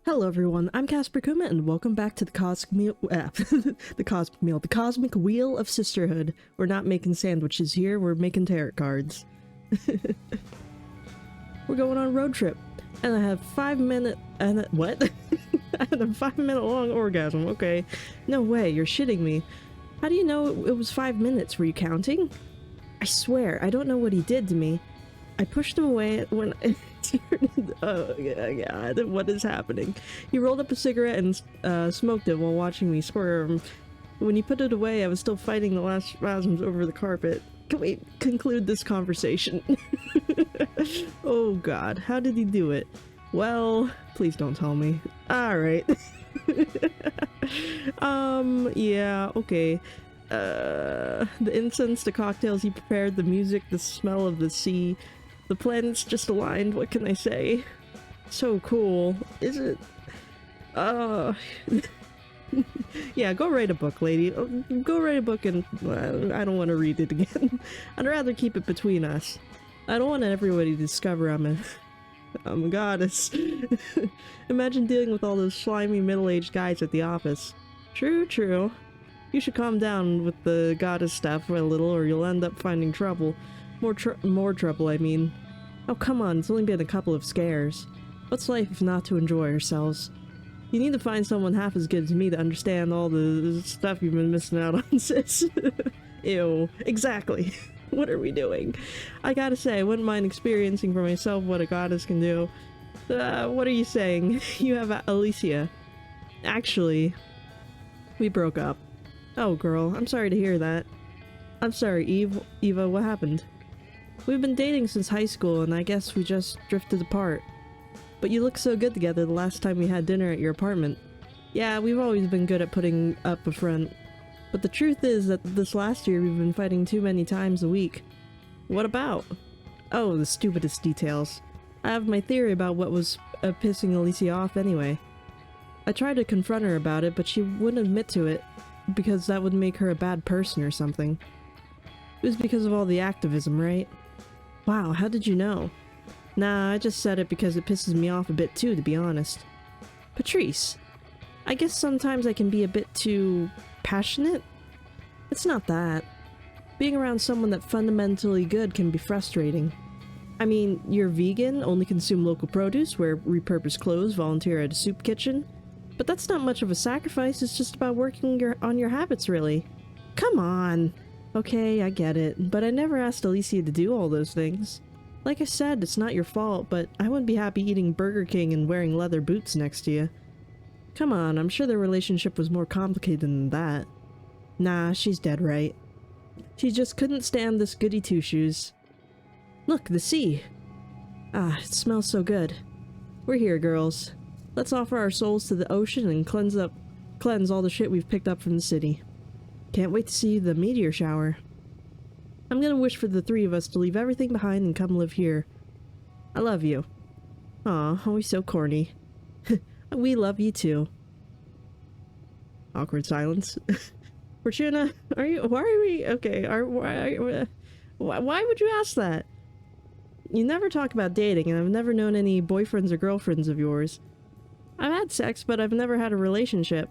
Hello everyone, I'm Casper Kuma and welcome back to the the Cosmic Wheel of Sisterhood. We're not making sandwiches here, we're making tarot cards. We're going on a road trip, and I have 5 minute what? I had a 5 minute long orgasm, okay. No way, you're shitting me. How do you know it was 5 minutes? Were you counting? I swear, I don't know what he did to me. I pushed him away when oh god, what is happening? He rolled up a cigarette and smoked it while watching me squirm. When he put it away, I was still fighting the last spasms over the carpet. Can we conclude this conversation? Oh god, how did he do it? Well, please don't tell me. Alright. Yeah, okay. The incense, the cocktails he prepared, the music, the smell of the sea. The planets just aligned, what can I say? So cool. Is it? Yeah, go write a book, lady. Go write a book and I don't want to read it again. I'd rather keep it between us. I don't want everybody to discover I'm a goddess. Imagine dealing with all those slimy middle-aged guys at the office. True, true. You should calm down with the goddess stuff a little or you'll end up finding trouble. More trouble, I mean. Oh, come on, it's only been a couple of scares. What's life if not to enjoy ourselves? You need to find someone half as good as me to understand all the stuff you've been missing out on, sis. Ew, exactly. What are we doing? I gotta say, I wouldn't mind experiencing for myself what a goddess can do. What are you saying? You have Alicia. Actually, we broke up. Oh, girl, I'm sorry to hear that. I'm sorry, Eva, what happened? We've been dating since high school, and I guess we just drifted apart. But you looked so good together the last time we had dinner at your apartment. Yeah, we've always been good at putting up a front. But the truth is that this last year we've been fighting too many times a week. What about? Oh, the stupidest details. I have my theory about what was pissing Alicia off anyway. I tried to confront her about it, but she wouldn't admit to it, because that would make her a bad person or something. It was because of all the activism, right? Wow, how did you know? Nah, I just said it because it pisses me off a bit too, to be honest. Patrice, I guess sometimes I can be a bit too passionate? It's not that. Being around someone that's fundamentally good can be frustrating. I mean, you're vegan, only consume local produce, wear repurposed clothes, volunteer at a soup kitchen. But that's not much of a sacrifice, it's just about working on your habits, really. Come on! Okay, I get it, but I never asked Alicia to do all those things. Like I said, it's not your fault, but I wouldn't be happy eating Burger King and wearing leather boots next to you. Come on, I'm sure their relationship was more complicated than that. Nah, she's dead right. She just couldn't stand this goody two-shoes. Look, the sea! Ah, it smells so good. We're here, girls. Let's offer our souls to the ocean and cleanse all the shit we've picked up from the city. Can't wait to see the meteor shower. I'm gonna wish for the three of us to leave everything behind and come live here. I love you. Aw, always so corny. We love you too. Awkward silence. Fortuna, why are we, okay, why would you ask that? You never talk about dating, and I've never known any boyfriends or girlfriends of yours. I've had sex, but I've never had a relationship.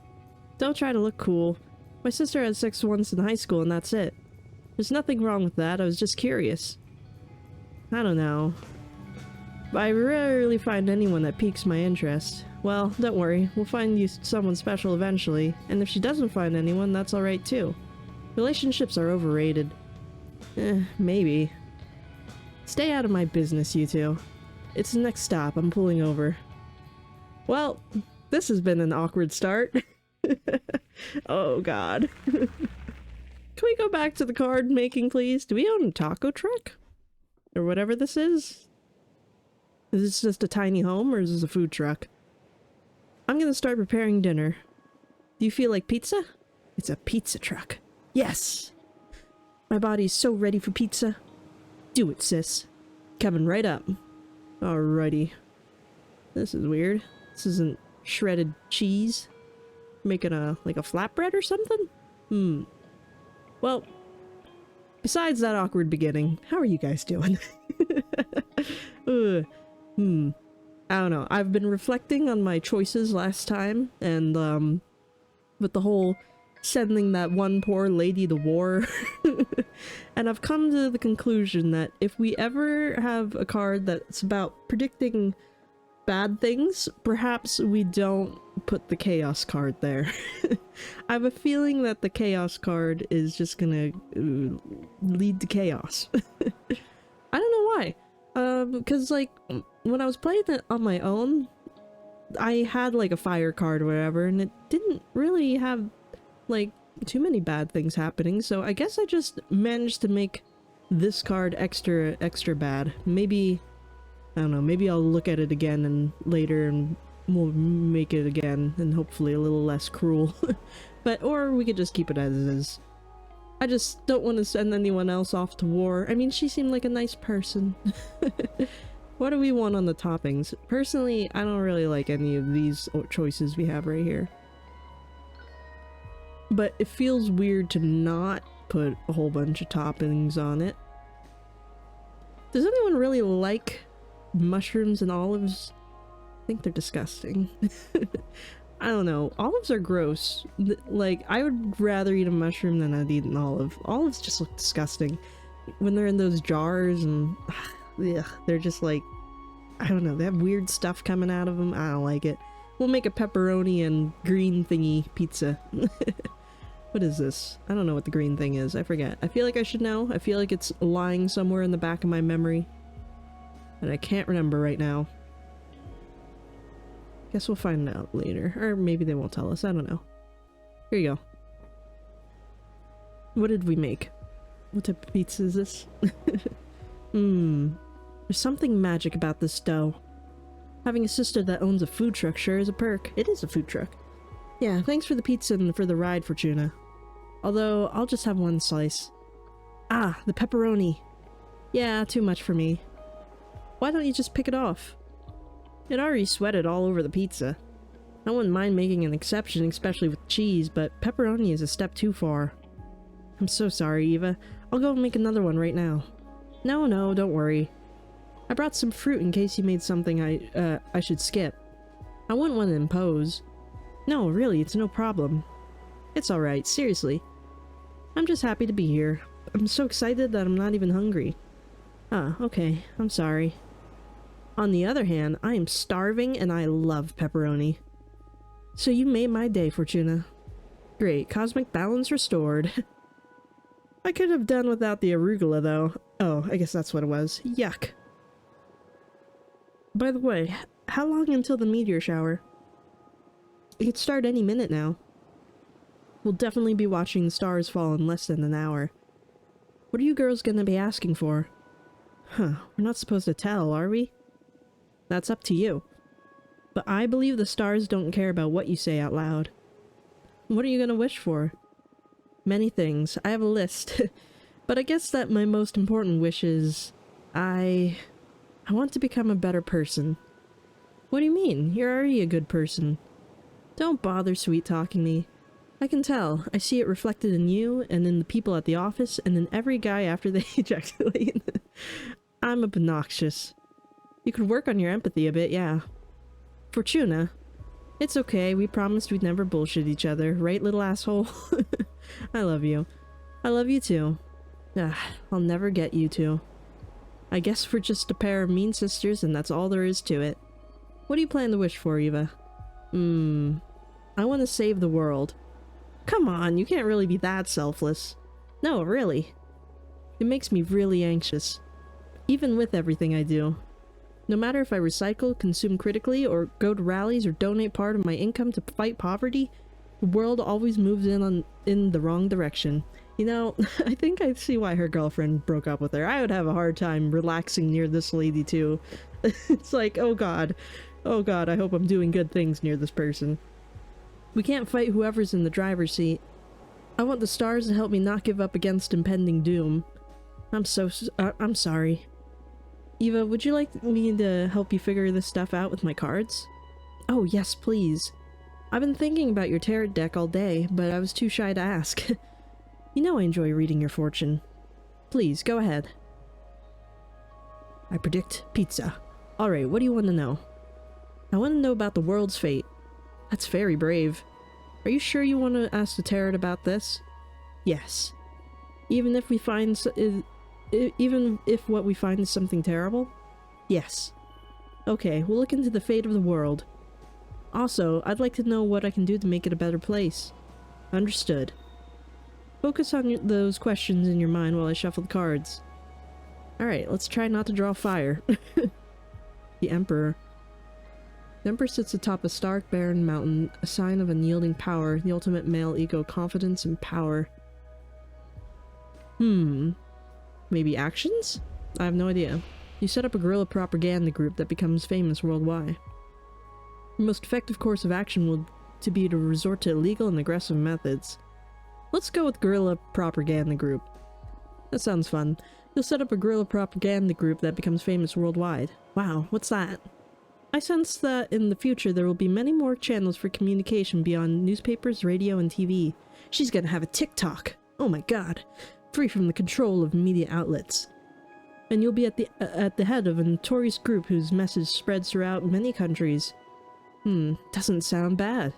Don't try to look cool. My sister had sex once in high school and that's it. There's nothing wrong with that, I was just curious. I don't know. But I rarely find anyone that piques my interest. Well, don't worry, we'll find you someone special eventually, and if she doesn't find anyone, that's alright too. Relationships are overrated. Maybe. Stay out of my business, you two. It's the next stop, I'm pulling over. Well, this has been an awkward start. Oh god. Can we go back to the card making, please? Do we own a taco truck? Or whatever this is? Is this just a tiny home, or is this a food truck? I'm gonna start preparing dinner. Do you feel like pizza? It's a pizza truck. Yes! My body's so ready for pizza. Do it, sis. Coming right up. Alrighty. This is weird. This isn't shredded cheese. Making like a flatbread or something? Well, besides that awkward beginning, how are you guys doing? I don't know. I've been reflecting on my choices last time, and with the whole sending that one poor lady to war. And I've come to the conclusion that if we ever have a card that's about predicting bad things, perhaps we don't put the chaos card there. I have a feeling that the chaos card is just gonna lead to chaos. I don't know why. Because like when I was playing it on my own, I had like a fire card or whatever, and it didn't really have like too many bad things happening, so I guess I just managed to make this card extra bad. Maybe, I don't know, maybe I'll look at it again and later and we'll make it again and hopefully a little less cruel. But, or we could just keep it as is. I just don't want to send anyone else off to war. I mean, she seemed like a nice person. What do we want on the toppings? Personally, I don't really like any of these choices we have right here. But it feels weird to not put a whole bunch of toppings on it. Does anyone really like mushrooms and olives? I think they're disgusting. I don't know. Olives are gross. Like, I would rather eat a mushroom than I'd eat an olive. Olives just look disgusting. When they're in those jars and... ugh, they're just like... I don't know. They have weird stuff coming out of them. I don't like it. We'll make a pepperoni and green thingy pizza. What is this? I don't know what the green thing is. I forget. I feel like I should know. I feel like it's lying somewhere in the back of my memory. And I can't remember right now. Guess we'll find out later. Or maybe they won't tell us. I don't know. Here you go. What did we make? What type of pizza is this? There's something magic about this dough. Having a sister that owns a food truck sure is a perk. It is a food truck. Yeah, thanks for the pizza and for the ride, Fortuna. Although, I'll just have one slice. Ah, the pepperoni. Yeah, too much for me. Why don't you just pick it off? It already sweated all over the pizza. I wouldn't mind making an exception, especially with cheese, but pepperoni is a step too far. I'm so sorry, Eva. I'll go and make another one right now. No, don't worry. I brought some fruit in case you made something I should skip. I wouldn't want to impose. No, really, it's no problem. It's alright, seriously. I'm just happy to be here. I'm so excited that I'm not even hungry. Ah, okay, I'm sorry. On the other hand, I am starving and I love pepperoni. So you made my day, Fortuna. Great, cosmic balance restored. I could have done without the arugula, though. Oh, I guess that's what it was. Yuck. By the way, how long until the meteor shower? It could start any minute now. We'll definitely be watching the stars fall in less than an hour. What are you girls gonna be asking for? Huh, we're not supposed to tell, are we? That's up to you. But I believe the stars don't care about what you say out loud. What are you gonna wish for? Many things. I have a list. But I guess that my most important wish is... I want to become a better person. What do you mean? You're already a good person. Don't bother sweet-talking me. I can tell. I see it reflected in you, and in the people at the office, and in every guy after they ejaculate. I'm obnoxious. You could work on your empathy a bit, yeah. Fortuna. It's okay, we promised we'd never bullshit each other, right, little asshole? I love you. I love you too. Ah, I'll never get you two. I guess we're just a pair of mean sisters, and that's all there is to it. What do you plan to wish for, Eva? I want to save the world. Come on, you can't really be that selfless. No, really. It makes me really anxious. Even with everything I do. No matter if I recycle, consume critically, or go to rallies or donate part of my income to fight poverty, the world always moves in the wrong direction. You know, I think I see why her girlfriend broke up with her. I would have a hard time relaxing near this lady too. It's like, oh god, I hope I'm doing good things near this person. We can't fight whoever's in the driver's seat. I want the stars to help me not give up against impending doom. I'm sorry. Eva, would you like me to help you figure this stuff out with my cards? Oh yes, please. I've been thinking about your tarot deck all day, but I was too shy to ask. You know I enjoy reading your fortune. Please, go ahead. I predict pizza. Alright, what do you want to know? I want to know about the world's fate. That's very brave. Are you sure you want to ask the Tarot about this? Yes. Even if we find even if what we find is something terrible? Yes. Okay, we'll look into the fate of the world. Also, I'd like to know what I can do to make it a better place. Understood. Focus on those questions in your mind while I shuffle the cards. Alright, let's try not to draw fire. The Emperor. The Emperor sits atop a stark, barren mountain, a sign of unyielding power, the ultimate male ego, confidence and power. Maybe actions? I have no idea. You set up a guerrilla propaganda group that becomes famous worldwide. Your most effective course of action will be to resort to illegal and aggressive methods. Let's go with guerrilla propaganda group. That sounds fun. You'll set up a guerrilla propaganda group that becomes famous worldwide. Wow, what's that? I sense that in the future there will be many more channels for communication beyond newspapers, radio, and TV. She's gonna have a TikTok! Oh my god! Free from the control of media outlets. And you'll be at the head of a notorious group whose message spreads throughout many countries. Doesn't sound bad.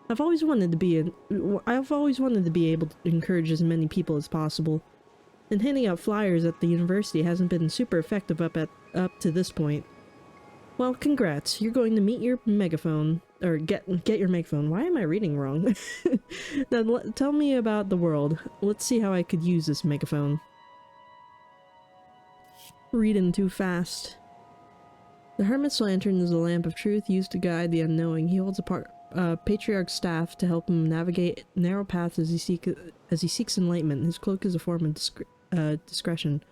I've always wanted to be able to encourage as many people as possible. And handing out flyers at the university hasn't been super effective up to this point. Well, congrats. You're going to meet your megaphone. Or get your megaphone. Why am I reading wrong? Now, tell me about the world. Let's see how I could use this megaphone. Reading too fast. The Hermit's Lantern is a lamp of truth used to guide the unknowing. He holds a patriarch's staff to help him navigate narrow paths as he seeks enlightenment. His cloak is a form of discretion.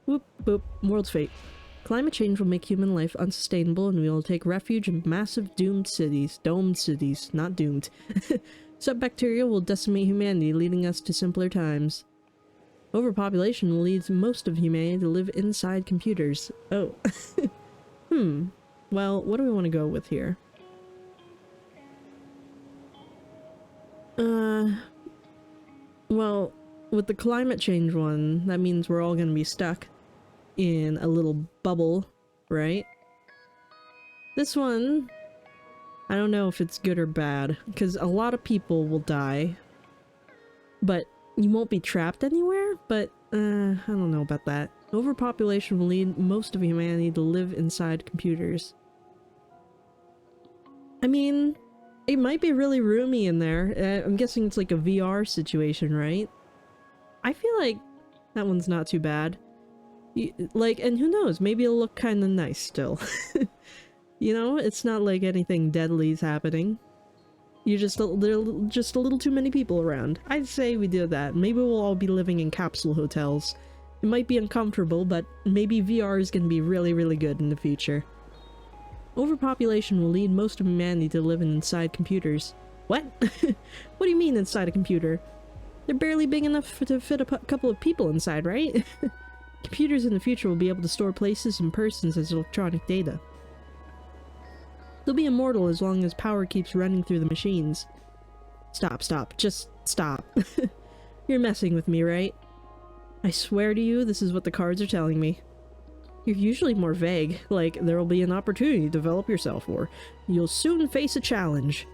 Whoop, boop. World's fate. Climate change will make human life unsustainable and we will take refuge in massive domed cities, not doomed. Subbacteria will decimate humanity, leading us to simpler times. Overpopulation will lead most of humanity to live inside computers. Oh. Well, what do we want to go with here? Well, with the climate change one, that means we're all gonna be stuck in a little bubble, right? This one, I don't know if it's good or bad, because a lot of people will die, but you won't be trapped anywhere, but I don't know about that. Overpopulation will lead most of humanity to live inside computers. I mean, it might be really roomy in there. I'm guessing it's like a VR situation, right? I feel like that one's not too bad. Like, and who knows, maybe it'll look kind of nice still. You know, it's not like anything deadly is happening. There are just a little too many people around. I'd say we do that. Maybe we'll all be living in capsule hotels. It might be uncomfortable, but maybe VR is gonna be really, really good in the future. Overpopulation will lead most of humanity to live inside computers. What? What do you mean inside a computer? They're barely big enough to fit a couple of people inside, right? Computers in the future will be able to store places and persons as electronic data. They'll be immortal as long as power keeps running through the machines. Stop. Just stop. You're messing with me, right? I swear to you, this is what the cards are telling me. You're usually more vague, like there will be an opportunity to develop yourself, or you'll soon face a challenge.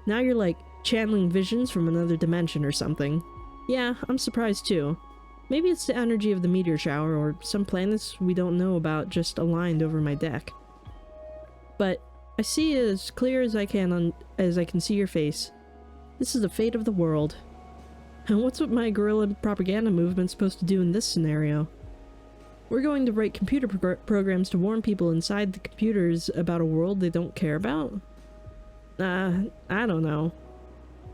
Now you're like channeling visions from another dimension or something. Yeah, I'm surprised too. Maybe it's the energy of the meteor shower, or some planets we don't know about just aligned over my deck. But I see it as clear as I can see your face. This is the fate of the world. And what's with my guerrilla propaganda movement supposed to do in this scenario? We're going to write computer programs to warn people inside the computers about a world they don't care about? I don't know.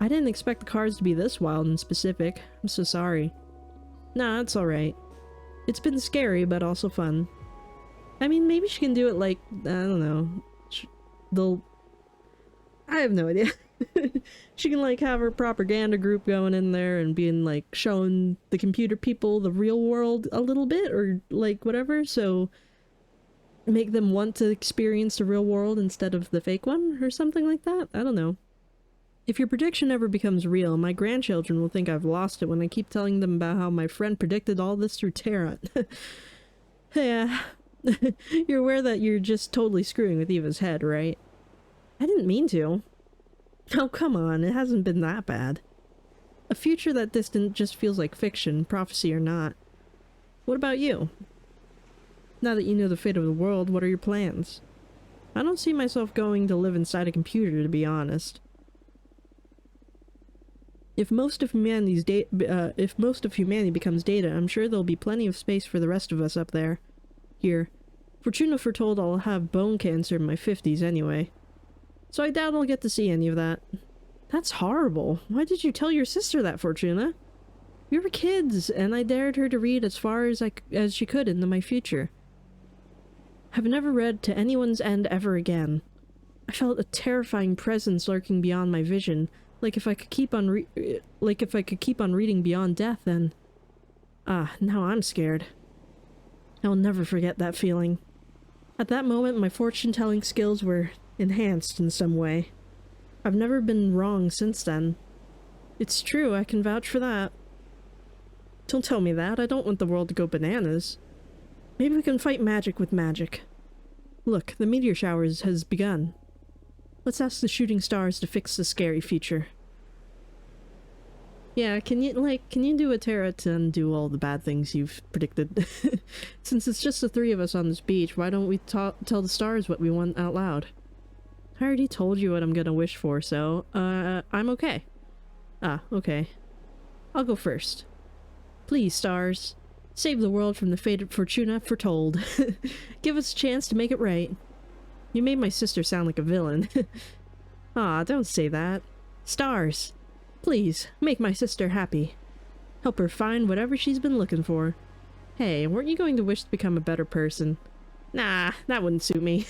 I didn't expect the cards to be this wild and specific. I'm so sorry. Nah, it's alright. It's been scary, but also fun. I mean, maybe she can do it like, I don't know. I have no idea. She can like have her propaganda group going in there and being like showing the computer people the real world a little bit, or like whatever, so make them want to experience the real world instead of the fake one or something like that. I don't know. If your prediction ever becomes real, my grandchildren will think I've lost it when I keep telling them about how my friend predicted all this through tarot. Yeah. You're aware that you're just totally screwing with Eva's head, right? I didn't mean to. Oh, come on, it hasn't been that bad. A future that distant just feels like fiction, prophecy or not. What about you? Now that you know the fate of the world, what are your plans? I don't see myself going to live inside a computer, to be honest. If most of humanity becomes data, I'm sure there'll be plenty of space for the rest of us up there. Here. Fortuna foretold I'll have bone cancer in my 50s anyway. So I doubt I'll get to see any of that. That's horrible. Why did you tell your sister that, Fortuna? We were kids, and I dared her to read as far as she could into my future. I've never read to anyone's end ever again. I felt a terrifying presence lurking beyond my vision, like if I could keep on reading beyond death, then... now I'm scared. I'll never forget that feeling. At that moment, my fortune-telling skills were enhanced in some way. I've never been wrong since then. It's true, I can vouch for that. Don't tell me that, I don't want the world to go bananas. Maybe we can fight magic with magic. Look, the meteor showers has begun. Let's ask the shooting stars to fix the scary future. Yeah, can you do a Terra to undo all the bad things you've predicted? Since it's just the three of us on this beach, why don't we tell the stars what we want out loud? I already told you what I'm gonna wish for, so, I'm okay. Okay. I'll go first. Please, stars. Save the world from the fate of Fortuna foretold. Give us a chance to make it right. You made my sister sound like a villain. Don't say that. Stars. Please, make my sister happy. Help her find whatever she's been looking for. Hey, weren't you going to wish to become a better person? Nah, that wouldn't suit me.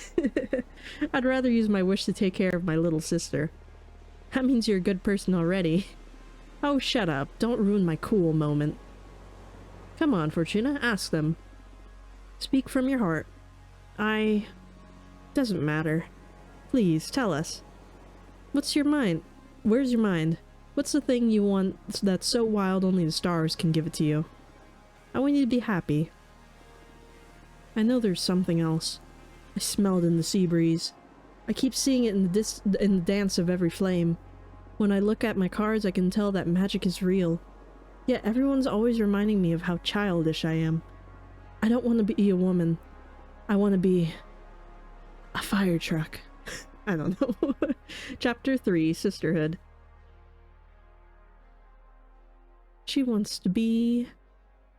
I'd rather use my wish to take care of my little sister. That means you're a good person already. Oh, shut up. Don't ruin my cool moment. Come on, Fortuna, ask them. Speak from your heart. Doesn't matter. Please, tell us. What's your mind? Where's your mind? What's the thing you want that's so wild only the stars can give it to you? I want you to be happy. I know there's something else. I smell it in the sea breeze. I keep seeing it in the dance of every flame. When I look at my cards, I can tell that magic is real. Yet everyone's always reminding me of how childish I am. I don't want to be a woman. I want to be... a fire truck. I don't know. Chapter 3, Sisterhood. She wants to be...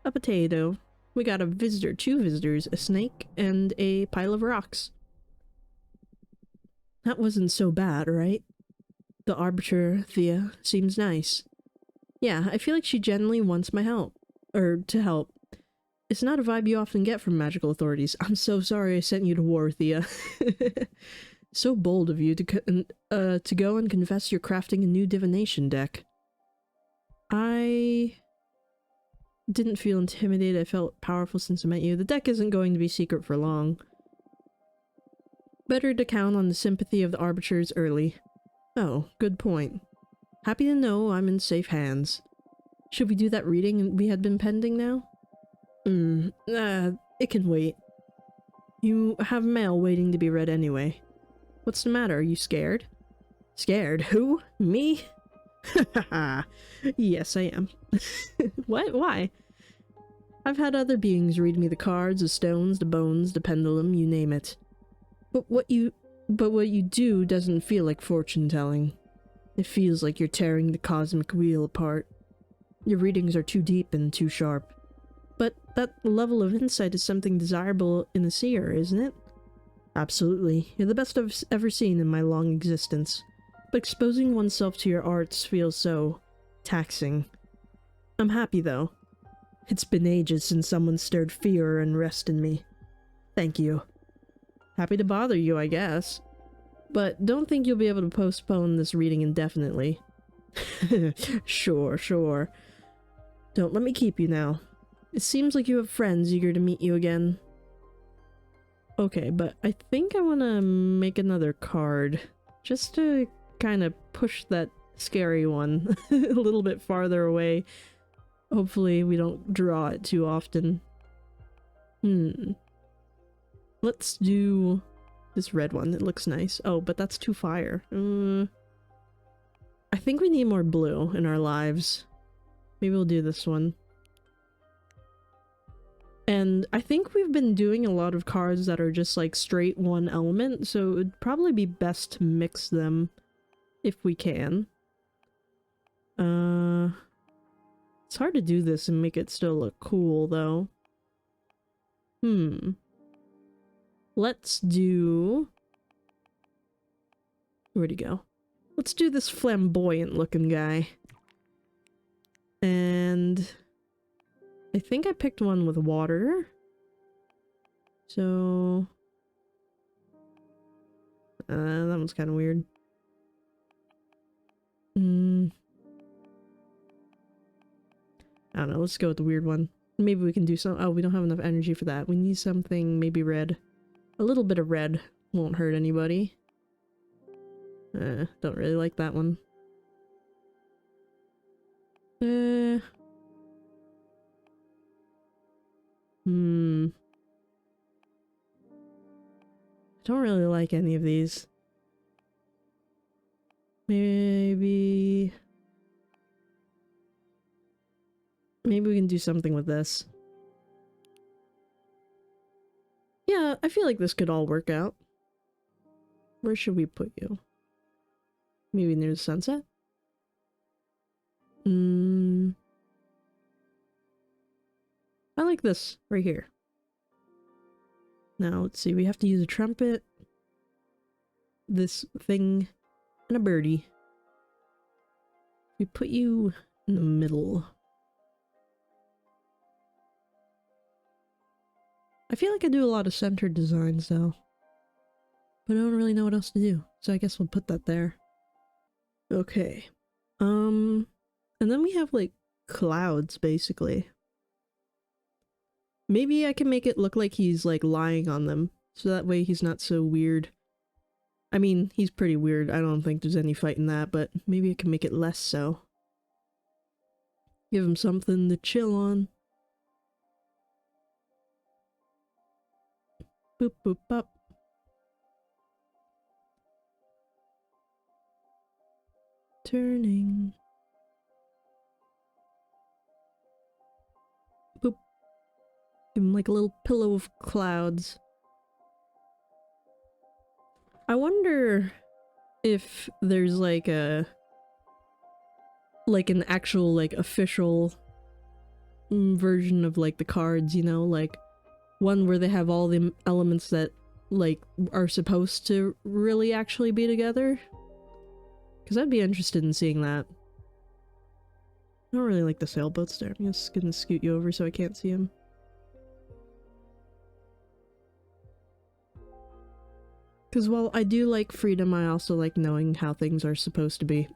a potato. We got a visitor, 2 visitors, a snake, and a pile of rocks. That wasn't so bad, right? The arbiter, Thea, seems nice. Yeah, I feel like she genuinely wants my help. Or to help. It's not a vibe you often get from magical authorities. I'm so sorry I sent you to war, Thea. So bold of you to go and confess you're crafting a new divination deck. I didn't feel intimidated. I felt powerful since I met you. The deck isn't going to be secret for long. Better to count on the sympathy of the arbiters early. Oh, good point. Happy to know I'm in safe hands. Should we do that reading we had been pending now? It can wait. You have mail waiting to be read anyway. What's the matter? Are you scared? Scared? Who? Me? Yes, I am. What? Why? I've had other beings read me the cards, the stones, the bones, the pendulum, you name it. But what you do doesn't feel like fortune-telling. It feels like you're tearing the cosmic wheel apart. Your readings are too deep and too sharp. But that level of insight is something desirable in a seer, isn't it? Absolutely. You're the best I've ever seen in my long existence. But exposing oneself to your arts feels so... taxing. I'm happy, though. It's been ages since someone stirred fear or unrest in me. Thank you. Happy to bother you, I guess. But don't think you'll be able to postpone this reading indefinitely. Sure. Don't let me keep you now. It seems like you have friends eager to meet you again. Okay, but I think I want to make another card. Just to kind of push that scary one a little bit farther away. Hopefully we don't draw it too often. Let's do This red one, it looks nice. Oh, but that's too fire. I think we need more blue in our lives. Maybe we'll do this one. And I think we've been doing a lot of cards that are just like straight one element, so it would probably be best to mix them if we can. It's hard to do this and make it still look cool though. Let's do... Where'd he go? Let's do this flamboyant looking guy. And I think I picked one with water. So that one's kind of weird. I don't know, let's go with the weird one. Maybe we can do some- oh, we don't have enough energy for that. We need something maybe red. A little bit of red won't hurt anybody. Don't really like that one. I don't really like any of these. Maybe we can do something with this. Yeah, I feel like this could all work out. Where should we put you? Maybe near the sunset? I like this right here. Now, let's see, we have to use a trumpet, this thing, and a birdie. We put you in the middle. I feel like I do a lot of centered designs though, but I don't really know what else to do, so I guess we'll put that there. Okay. And then we have like clouds basically. Maybe I can make it look like he's like lying on them, so that way he's not so weird. I mean, he's pretty weird. I don't think there's any fight in that, but maybe I can make it less so. Give him something to chill on. Boop boop bop. Turning. Boop. Give him like a little pillow of clouds. I wonder if there's like a... like an actual like official version of like the cards, you know, like one where they have all the elements that like are supposed to really actually be together, because I'd be interested in seeing that. I don't really like the sailboats there. I'm just gonna scoot you over so I can't see him. Because while I do like freedom, I also like knowing how things are supposed to be.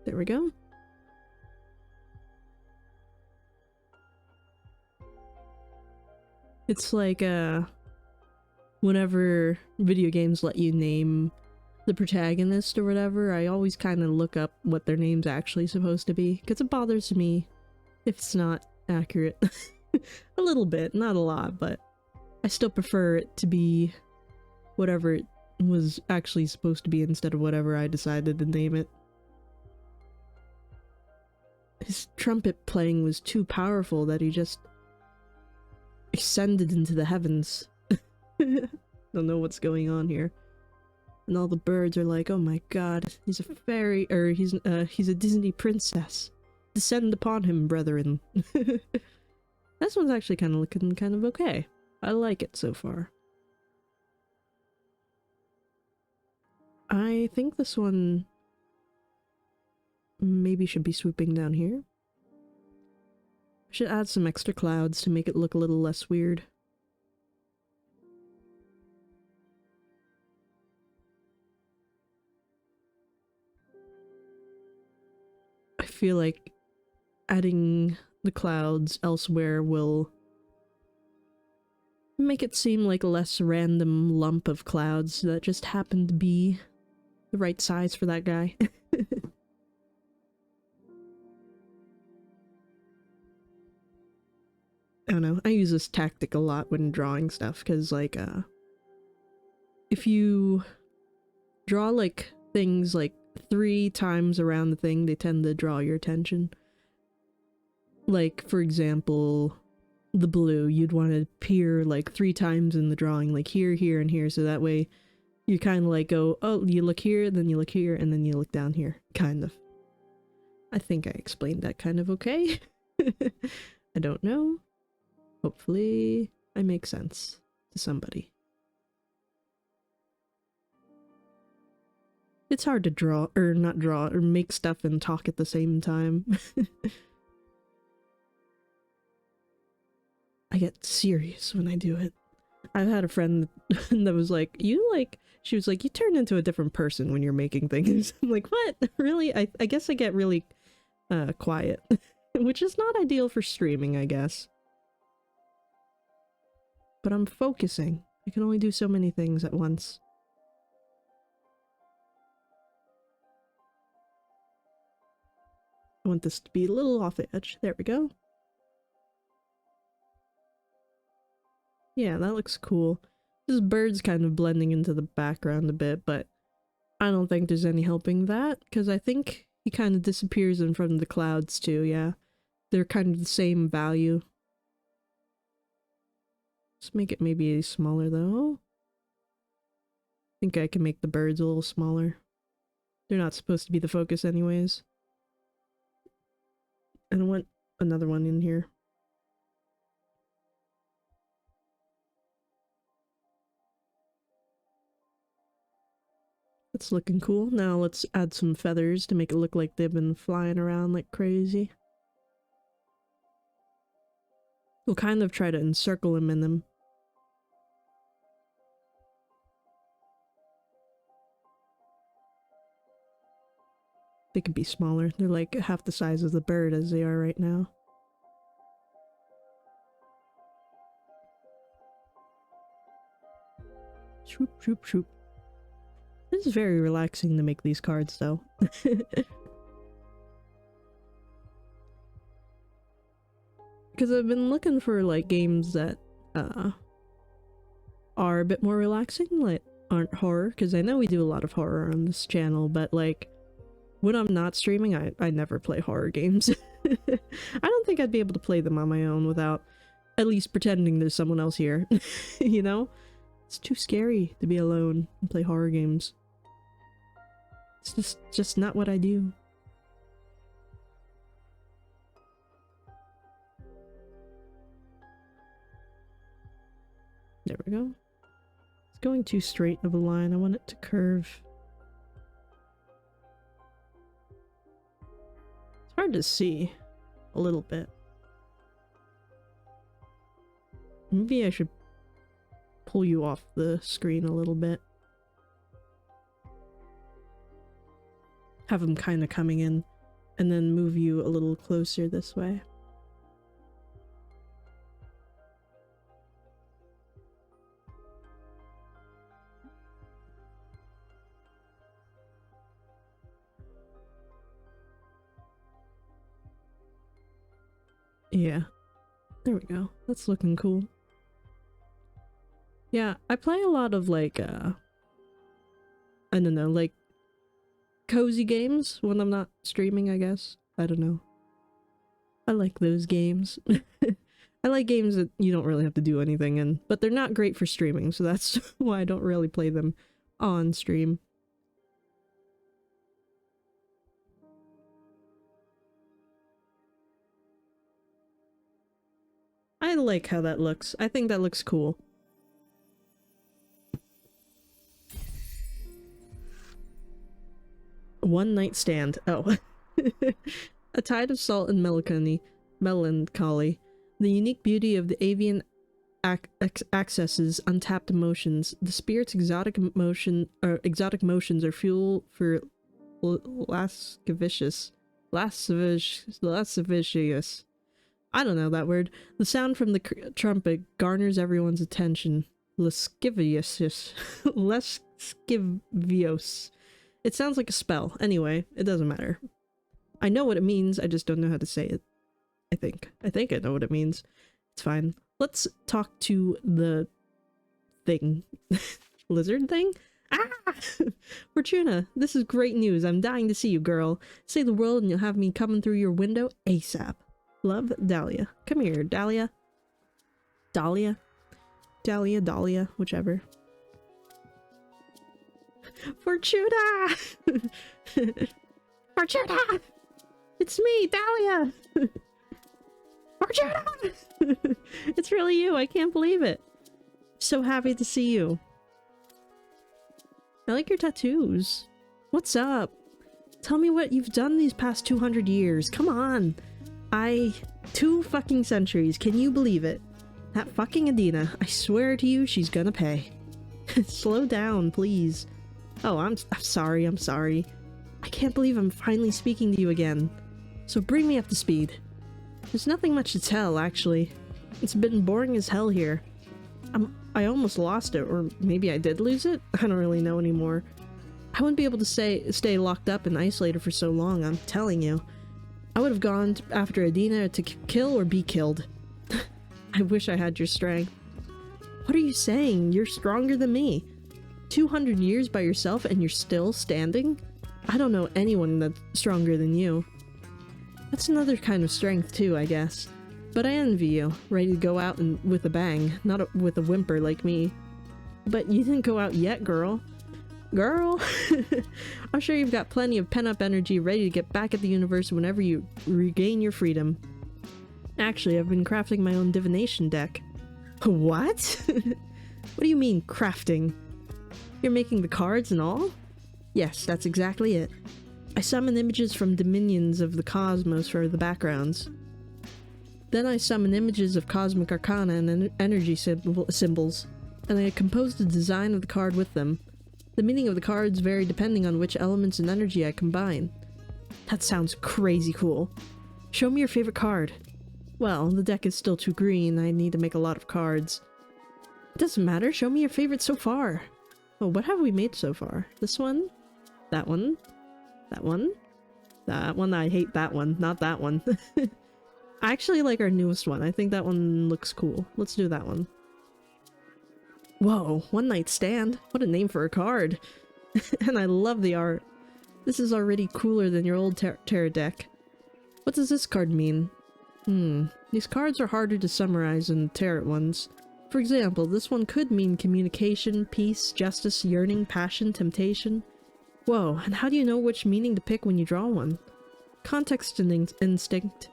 There we go. It's like, whenever video games let you name the protagonist or whatever, I always kind of look up what their name's actually supposed to be, because it bothers me if it's not accurate. A little bit, not a lot, but I still prefer it to be whatever it was actually supposed to be instead of whatever I decided to name it. His trumpet playing was too powerful that he just ascended into the heavens. Don't know what's going on here. And all the birds are like, oh my god, he's a fairy, or he's a Disney princess. Descend upon him, brethren. This one's actually kind of looking kind of okay. I like it so far. I think this one maybe should be swooping down here. I should add some extra clouds to make it look a little less weird. I feel like adding the clouds elsewhere will make it seem like a less random lump of clouds that just happen to be the right size for that guy. I don't know. I use this tactic a lot when drawing stuff, because, like, if you draw, like, things, like, 3 times around the thing, they tend to draw your attention. Like, for example, the blue, you'd want to appear, like, 3 times in the drawing, like, here, here, and here, so that way you kind of, like, go, oh, you look here, then you look here, and then you look down here, kind of. I think I explained that kind of okay. I don't know. Hopefully I make sense to somebody. It's hard to draw, or not draw, or make stuff and talk at the same time. I get serious when I do it. I've had a friend that was like, she was like, you turn into a different person when you're making things. I'm like, what? Really? I guess I get really quiet, which is not ideal for streaming, I guess. But I'm focusing. I can only do so many things at once. I want this to be a little off the edge. There we go. Yeah, that looks cool. This bird's kind of blending into the background a bit, but I don't think there's any helping that, because I think he kind of disappears in front of the clouds too, yeah. They're kind of the same value. Let's make it maybe smaller though. I think I can make the birds a little smaller. They're not supposed to be the focus anyways. And I want another one in here. It's looking cool. Now let's add some feathers to make it look like they've been flying around like crazy. We'll kind of try to encircle him in them. They could be smaller. They're like half the size of the bird as they are right now. Shoop, shoop, shoop. This is very relaxing to make these cards, though. Because I've been looking for, like, games that, are a bit more relaxing, like, aren't horror. Because I know we do a lot of horror on this channel, but, like, when I'm not streaming, I never play horror games. I don't think I'd be able to play them on my own without at least pretending there's someone else here. You know? It's too scary to be alone and play horror games. It's just not what I do. There we go. It's going too straight of a line. I want it to curve. It's hard to see a little bit. Maybe I should pull you off the screen a little bit. Have them kind of coming in, and then move you a little closer this way. Yeah. There we go. That's looking cool. Yeah, I play a lot of, like, I don't know, like, cozy games when I'm not streaming, I guess. I don't know. I like those games. I like games that you don't really have to do anything in, but they're not great for streaming, so that's why I don't really play them on stream. I like how that looks. I think that looks cool. One night stand. Oh. A tide of salt and melancholy. The unique beauty of the avian accesses untapped emotions. The spirit's exotic motions are fuel for lascivious. I don't know that word. The sound from the trumpet garners everyone's attention. Lascivious. Lascivious. It sounds like a spell. Anyway, it doesn't matter. I know what it means, I just don't know how to say it. I think I know what it means. It's fine. Let's talk to the thing. Lizard thing? Ah! Fortuna, this is great news. I'm dying to see you, girl. Save the world and you'll have me coming through your window ASAP. Love, Dahlia. Come here, Dahlia. Dahlia? Dahlia, whichever. Fortuna! Fortuna! It's me, Dahlia! Fortuna! It's really you, I can't believe it. So happy to see you. I like your tattoos. What's up? Tell me what you've done these past 200 years. Come on. 2 fucking centuries. Can you believe it? That fucking Adina. I swear to you, she's gonna pay. Slow down, please. Oh, I'm sorry. I can't believe I'm finally speaking to you again. So bring me up to speed. There's nothing much to tell, actually. It's been boring as hell here. I almost lost it, or maybe I did lose it? I don't really know anymore. I wouldn't be able to stay locked up and isolated for so long, I'm telling you. I would have gone after Adina to kill or be killed. I wish I had your strength. What are you saying? You're stronger than me. 200 years by yourself and you're still standing? I don't know anyone that's stronger than you. That's another kind of strength too, I guess. But I envy you, ready to go out and with a bang, not with a whimper like me. But you didn't go out yet, girl. Girl? I'm sure you've got plenty of pent-up energy ready to get back at the universe whenever you regain your freedom. Actually, I've been crafting my own divination deck. What? What do you mean, crafting? You're making the cards and all? Yes, that's exactly it. I summon images from dominions of the cosmos for the backgrounds. Then I summon images of cosmic arcana and energy symbols, and I composed the design of the card with them. The meaning of the cards vary depending on which elements and energy I combine. That sounds crazy cool. Show me your favorite card. Well, the deck is still too green, I need to make a lot of cards. It doesn't matter, show me your favorite so far. Oh, what have we made so far? This one? That one? That one? That one, I hate that one, not that one. I actually like our newest one. I think that one looks cool. Let's do that one. Whoa, One Night Stand. What a name for a card. And I love the art. This is already cooler than your old tarot deck. What does this card mean? These cards are harder to summarize than tarot ones. For example, this one could mean communication, peace, justice, yearning, passion, temptation. Whoa, and how do you know which meaning to pick when you draw one? Context and instinct.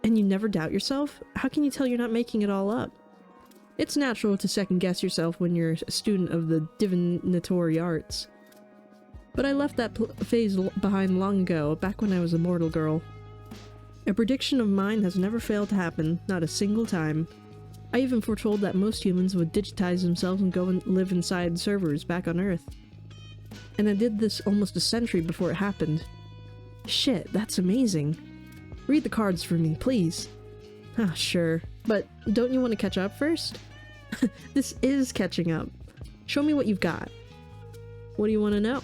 And you never doubt yourself? How can you tell you're not making it all up? It's natural to second guess yourself when you're a student of the divinatory arts. But I left that phase behind long ago, back when I was a mortal girl. A prediction of mine has never failed to happen, not a single time. I even foretold that most humans would digitize themselves and go and live inside servers back on Earth. And I did this almost a century before it happened. Shit, that's amazing. Read the cards for me, please. Ah, sure. But don't you want to catch up first? This is catching up. Show me what you've got. What do you want to know?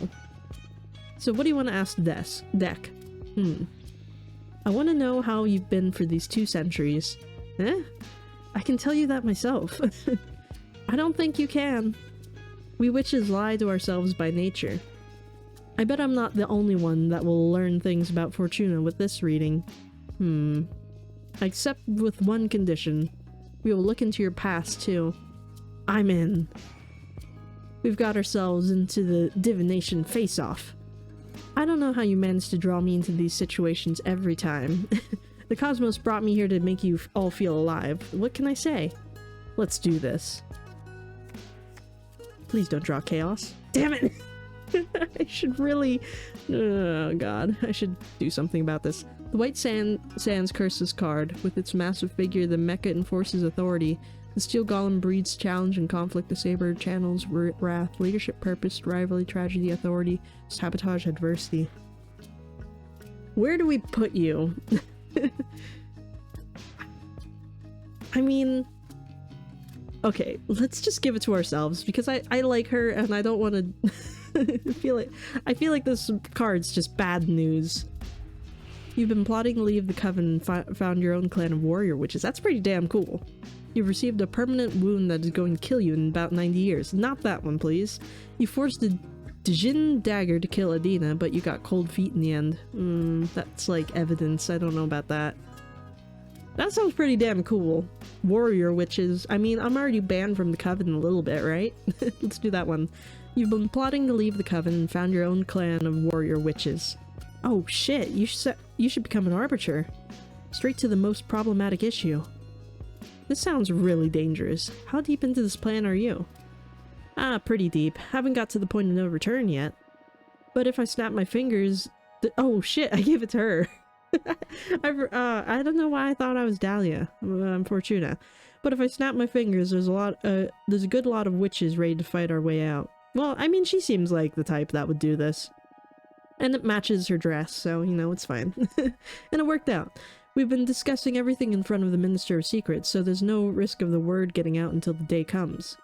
So what do you want to ask the deck? I want to know how you've been for these 2 centuries. Eh? I can tell you that myself. I don't think you can. We witches lie to ourselves by nature. I bet I'm not the only one that will learn things about Fortuna with this reading. Except with one condition. We will look into your past, too. I'm in. We've got ourselves into the divination face-off. I don't know how you manage to draw me into these situations every time. The cosmos brought me here to make you all feel alive. What can I say? Let's do this. Please don't draw chaos. Damn it! I should really... Oh god, I should do something about this. The White Sands curses card. With its massive figure, the mecha enforces authority. The Steel Golem breeds challenge and conflict. The Saber channels wrath, leadership, purpose, rivalry, tragedy, authority, sabotage, adversity. Where do we put you? I mean... Okay, let's just give it to ourselves, because I like her and I don't want to... I feel like this card's just bad news. You've been plotting to leave the coven and found your own clan of warrior witches. That's pretty damn cool. You've received a permanent wound that is going to kill you in about 90 years. Not that one, please. You forced a Djinn dagger to kill Adina, but you got cold feet in the end. That's like evidence. I don't know about that. That sounds pretty damn cool. Warrior witches. I mean, I'm already banned from the coven a little bit, right? Let's do that one. You've been plotting to leave the coven and found your own clan of warrior witches. Oh shit, you should become an arbiter. Straight to the most problematic issue. This sounds really dangerous. How deep into this plan are you? Ah, pretty deep. Haven't got to the point of no return yet. But if I snap my fingers... Oh shit, I gave it to her. I don't know why I thought I was Dahlia. I'm Fortuna. But if I snap my fingers, there's a good lot of witches ready to fight our way out. Well, I mean, she seems like the type that would do this. And it matches her dress, so, you know, it's fine. And it worked out. We've been discussing everything in front of the Minister of Secrets, so there's no risk of the word getting out until the day comes.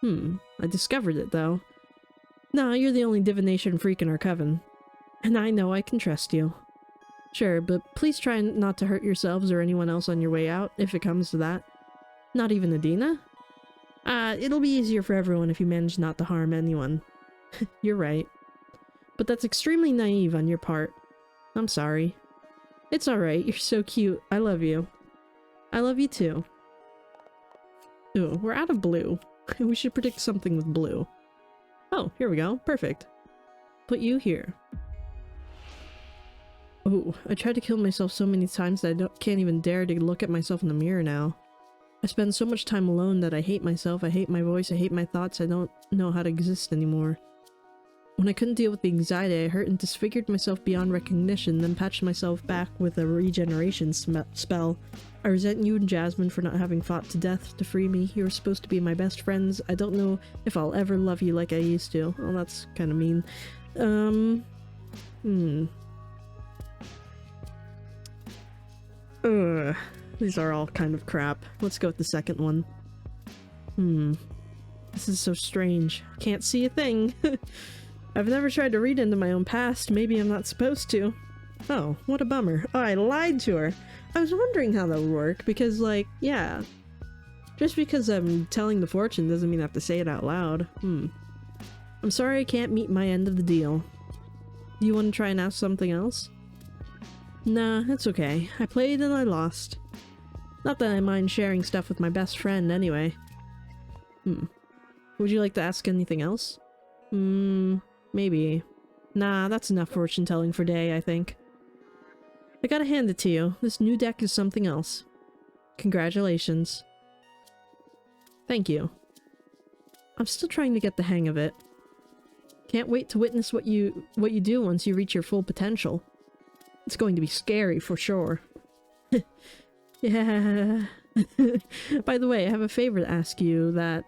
I discovered it, though. Nah, you're the only divination freak in our coven. And I know I can trust you. Sure, but please try not to hurt yourselves or anyone else on your way out, if it comes to that. Not even Adina? It'll be easier for everyone if you manage not to harm anyone. You're right. But that's extremely naive on your part. I'm sorry. It's alright, you're so cute. I love you. I love you too. Ooh, we're out of blue. We should predict something with blue. Oh, here we go. Perfect. Put you here. Ooh, I tried to kill myself so many times that I can't even dare to look at myself in the mirror now. I spend so much time alone that I hate myself, I hate my voice, I hate my thoughts, I don't know how to exist anymore. When I couldn't deal with the anxiety, I hurt and disfigured myself beyond recognition, then patched myself back with a regeneration spell. I resent you and Jasmine for not having fought to death to free me. You were supposed to be my best friends. I don't know if I'll ever love you like I used to. Oh, that's kind of mean. These are all kind of crap. Let's go with the second one. This is so strange. Can't see a thing. I've never tried to read into my own past. Maybe I'm not supposed to. Oh, what a bummer. Oh, I lied to her. I was wondering how that would work, because, like, yeah. Just because I'm telling the fortune doesn't mean I have to say it out loud. I'm sorry I can't meet my end of the deal. Do you want to try and ask something else? Nah, it's okay. I played and I lost. Not that I mind sharing stuff with my best friend, anyway. Would you like to ask anything else? Maybe. Nah, that's enough fortune-telling for today, I think. I gotta hand it to you. This new deck is something else. Congratulations. Thank you. I'm still trying to get the hang of it. Can't wait to witness what you do once you reach your full potential. It's going to be scary, for sure. Yeah. By the way, I have a favor to ask you that...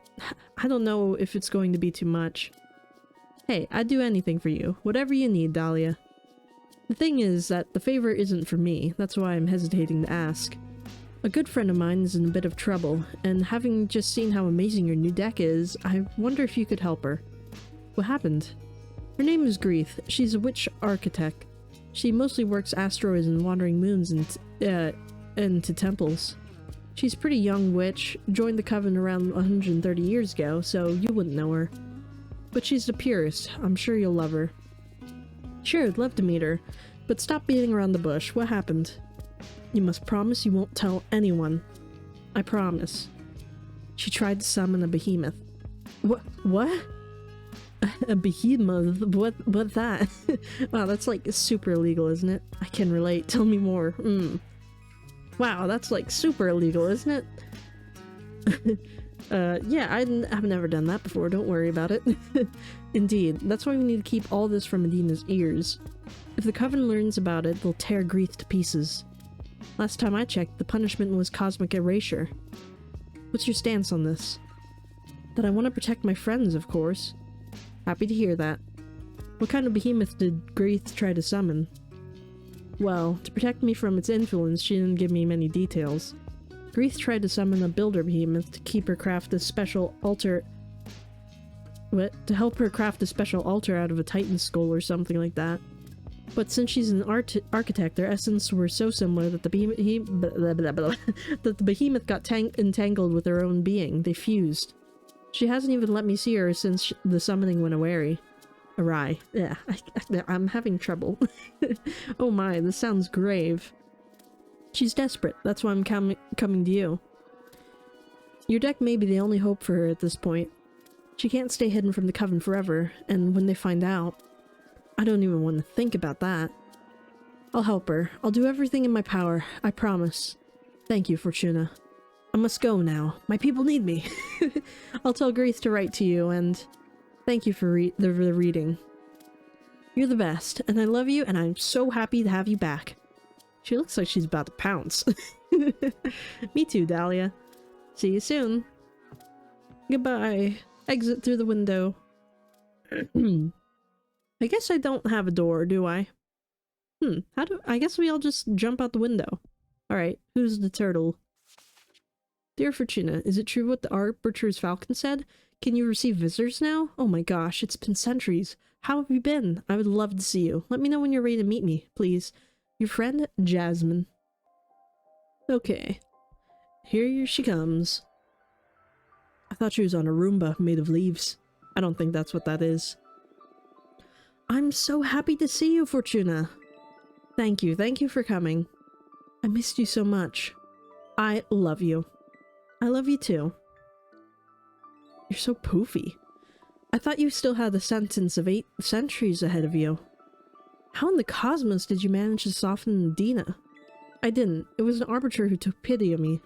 I don't know if it's going to be too much. Hey, I'd do anything for you. Whatever you need, Dahlia. The thing is that the favor isn't for me. That's why I'm hesitating to ask. A good friend of mine is in a bit of trouble, and having just seen how amazing your new deck is, I wonder if you could help her. What happened? Her name is Greeth. She's a witch architect. She mostly works asteroids and wandering moons into temples. She's a pretty young witch, joined the coven around 130 years ago, so you wouldn't know her. But she's the purest. I'm sure you'll love her. Sure, I'd love to meet her, but stop beating around the bush. What happened? You must promise you won't tell anyone. I promise. She tried to summon a behemoth. What? A behemoth? What's that? Wow, that's like super illegal, isn't it? I can relate. Tell me more. Wow, that's like super illegal, isn't it? Yeah, I've never done that before, don't worry about it. Indeed, that's why we need to keep all this from Adina's ears. If the Coven learns about it, they'll tear Greeth to pieces. Last time I checked, the punishment was cosmic erasure. What's your stance on this? That I want to protect my friends, of course. Happy to hear that. What kind of behemoth did Greeth try to summon? Well, to protect me from its influence, she didn't give me many details. Greeth tried to summon a builder behemoth to keep her craft a special altar... to help her craft a special altar out of a titan skull or something like that. But since she's an architect, their essence were so similar that the behemoth got entangled with her own being. They fused. She hasn't even let me see her since the summoning went awry. Yeah, I'm having trouble. Oh my, this sounds grave. She's desperate. That's why I'm coming to you. Your deck may be the only hope for her at this point. She can't stay hidden from the coven forever, and when they find out, I don't even want to think about that. I'll help her. I'll do everything in my power. I promise. Thank you, Fortuna. I must go now. My people need me. I'll tell Grace to write to you, and thank you for the reading. You're the best, and I love you, and I'm so happy to have you back. She looks like she's about to pounce. Me too, Dahlia. See you soon. Goodbye. Exit through the window. I guess I don't have a door, do I? I guess we all just jump out the window. Alright, who's the turtle? Dear Fortuna, is it true what the Arbiter's Falcon said? Can you receive visitors now? Oh my gosh, it's been centuries. How have you been? I would love to see you. Let me know when you're ready to meet me, please. Your friend, Jasmine. Okay. Here she comes. I thought she was on a Roomba made of leaves. I don't think that's what that is. I'm so happy to see you, Fortuna. Thank you for coming. I missed you so much. I love you. I love you too. You're so poofy. I thought you still had the sentence of 8 centuries ahead of you. How in the cosmos did you manage to soften Dina? I didn't. It was an arbiter who took pity on me.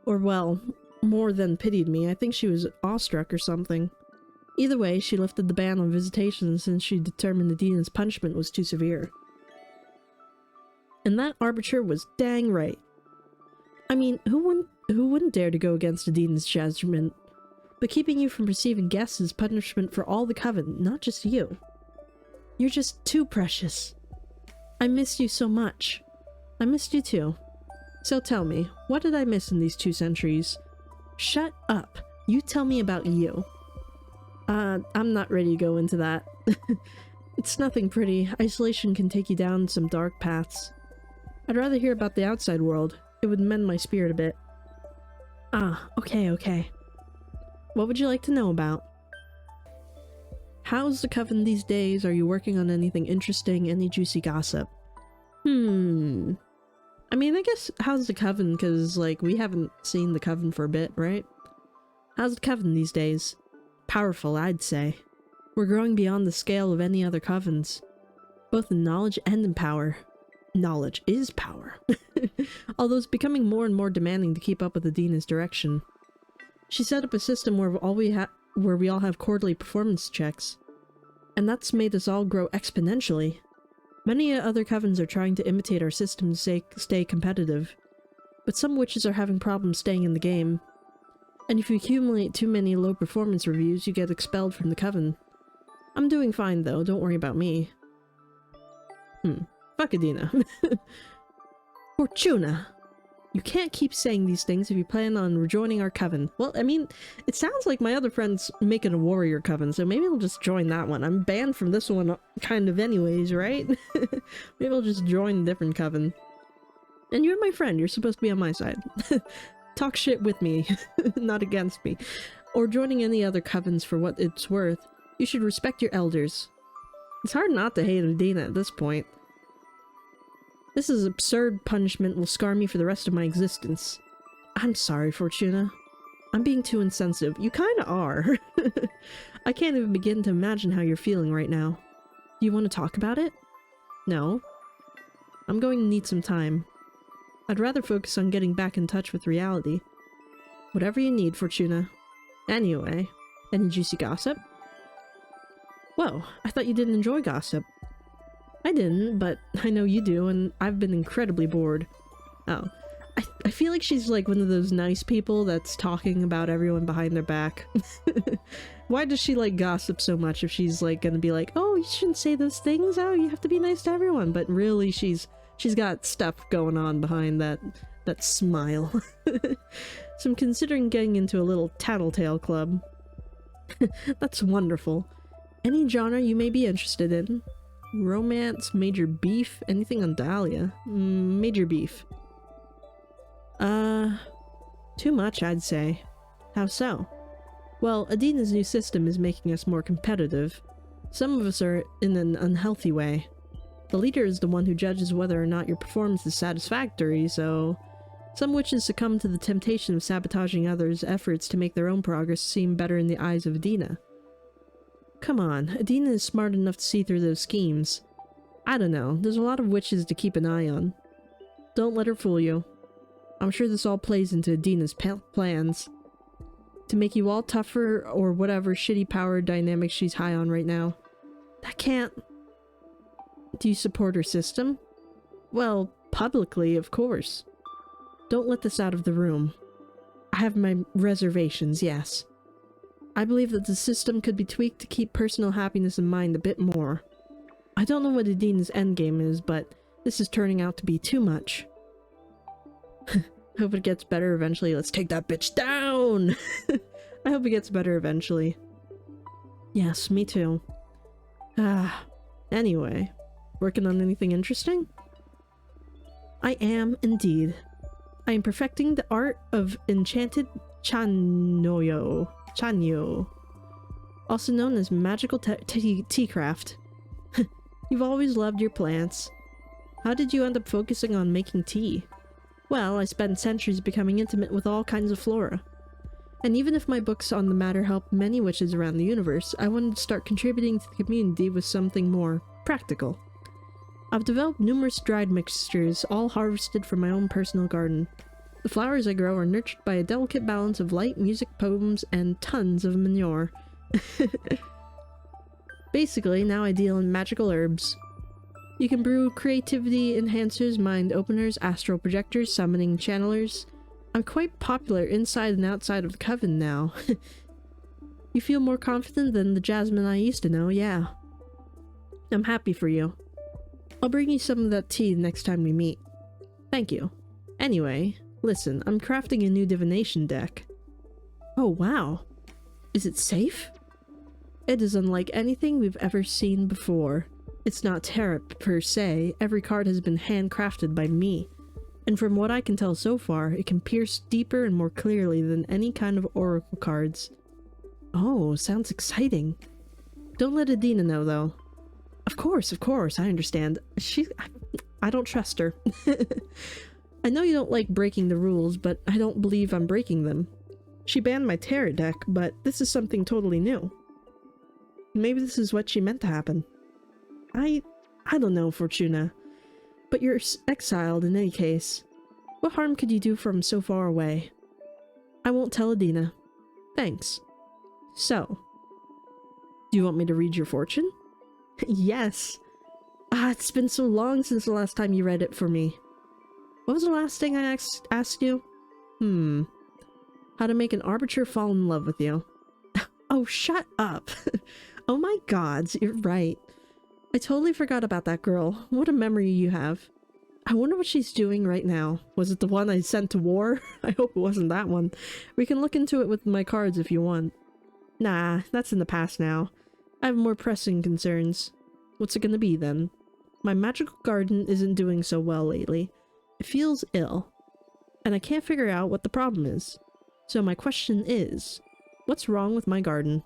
Or well, more than pitied me. I think she was awestruck or something. Either way, she lifted the ban on visitations since she determined Adina's punishment was too severe. And that arbiter was dang right. I mean, who wouldn't dare to go against Adina's judgment? But keeping you from receiving guests is punishment for all the coven, not just you. You're just too precious. I missed you so much. I missed you too. So tell me, what did I miss in these 2 centuries? Shut up. You tell me about you. I'm not ready to go into that. It's nothing pretty. Isolation can take you down some dark paths. I'd rather hear about the outside world. It would mend my spirit a bit. Okay. What would you like to know about? How's the coven these days? Are you working on anything interesting? Any juicy gossip? I mean, I guess, how's the coven? Because, like, we haven't seen the coven for a bit, right? How's the coven these days? Powerful, I'd say. We're growing beyond the scale of any other covens. Both in knowledge and in power. Knowledge is power. Although it's becoming more and more demanding to keep up with Adina's direction. She set up a system where we all have quarterly performance checks. And that's made us all grow exponentially. Many other covens are trying to imitate our system to stay competitive. But some witches are having problems staying in the game. And if you accumulate too many low performance reviews, you get expelled from the coven. I'm doing fine though, don't worry about me. Fuck Adina. Fortuna! You can't keep saying these things if you plan on rejoining our coven. Well, I mean, it sounds like my other friend's making a warrior coven, so maybe I'll just join that one. I'm banned from this one kind of anyways, right? Maybe I'll just join a different coven. And you're my friend, you're supposed to be on my side. Talk shit with me, not against me. Or joining any other covens for what it's worth. You should respect your elders. It's hard not to hate Adina at this point. This is absurd punishment will scar me for the rest of my existence. I'm sorry, Fortuna. I'm being too insensitive. You kinda are. I can't even begin to imagine how you're feeling right now. Do you want to talk about it? No. I'm going to need some time. I'd rather focus on getting back in touch with reality. Whatever you need, Fortuna. Anyway, any juicy gossip? Whoa, I thought you didn't enjoy gossip. I didn't, but I know you do, and I've been incredibly bored. Oh. I feel like she's like one of those nice people that's talking about everyone behind their back. Why does she like gossip so much if she's like gonna be like, oh, you shouldn't say those things, oh, you have to be nice to everyone, but really she's got stuff going on behind that smile. So I'm considering getting into a little tattletale club. That's wonderful. Any genre you may be interested in? Romance, major beef, anything on Dahlia? Major beef. Too much, I'd say. How so? Well, Adina's new system is making us more competitive. Some of us are in an unhealthy way. The leader is the one who judges whether or not your performance is satisfactory, so some witches succumb to the temptation of sabotaging others' efforts to make their own progress seem better in the eyes of Adina. Come on, Adina is smart enough to see through those schemes. I don't know, there's a lot of witches to keep an eye on. Don't let her fool you. I'm sure this all plays into Adina's plans. To make you all tougher or whatever shitty power dynamic she's high on right now. That can't... Do you support her system? Well, publicly, of course. Don't let this out of the room. I have my reservations, yes. I believe that the system could be tweaked to keep personal happiness in mind a bit more. I don't know what Adina's endgame is, but this is turning out to be too much. Hope it gets better eventually. Let's take that bitch down! I hope it gets better eventually. Yes, me too. Anyway, working on anything interesting? I am, indeed. I am perfecting the art of enchanted chanyo, also known as magical tea craft. You've always loved your plants. How did you end up focusing on making tea? Well, I spent centuries becoming intimate with all kinds of flora. And even if my books on the matter helped many witches around the universe, I wanted to start contributing to the community with something more practical. I've developed numerous dried mixtures, all harvested from my own personal garden. The flowers I grow are nurtured by a delicate balance of light, music, poems, and tons of manure. Basically, now I deal in magical herbs. You can brew creativity enhancers, mind openers, astral projectors, summoning channelers. I'm quite popular inside and outside of the coven now. You feel more confident than the Jasmine I used to know, yeah. I'm happy for you. I'll bring you some of that tea next time we meet. Thank you. Anyway, listen, I'm crafting a new divination deck. Oh wow. Is it safe? It is unlike anything we've ever seen before. It's not tarot per se, every card has been handcrafted by me. And from what I can tell so far, it can pierce deeper and more clearly than any kind of oracle cards. Oh, sounds exciting. Don't let Adina know though. Of course, I understand. I don't trust her. I know you don't like breaking the rules, but I don't believe I'm breaking them. She banned my tarot deck, but this is something totally new. Maybe this is what she meant to happen. I don't know, Fortuna. But you're exiled in any case. What harm could you do from so far away? I won't tell Adina. Thanks. So, do you want me to read your fortune? Yes. It's been so long since the last time you read it for me. What was the last thing I asked you? How to make an arbiter fall in love with you. Oh, shut up. Oh my god, you're right. I totally forgot about that girl. What a memory you have. I wonder what she's doing right now. Was it the one I sent to war? I hope it wasn't that one. We can look into it with my cards if you want. Nah, that's in the past now. I have more pressing concerns. What's it gonna be then? My magical garden isn't doing so well lately. It feels ill. And I can't figure out what the problem is. So my question is, what's wrong with my garden?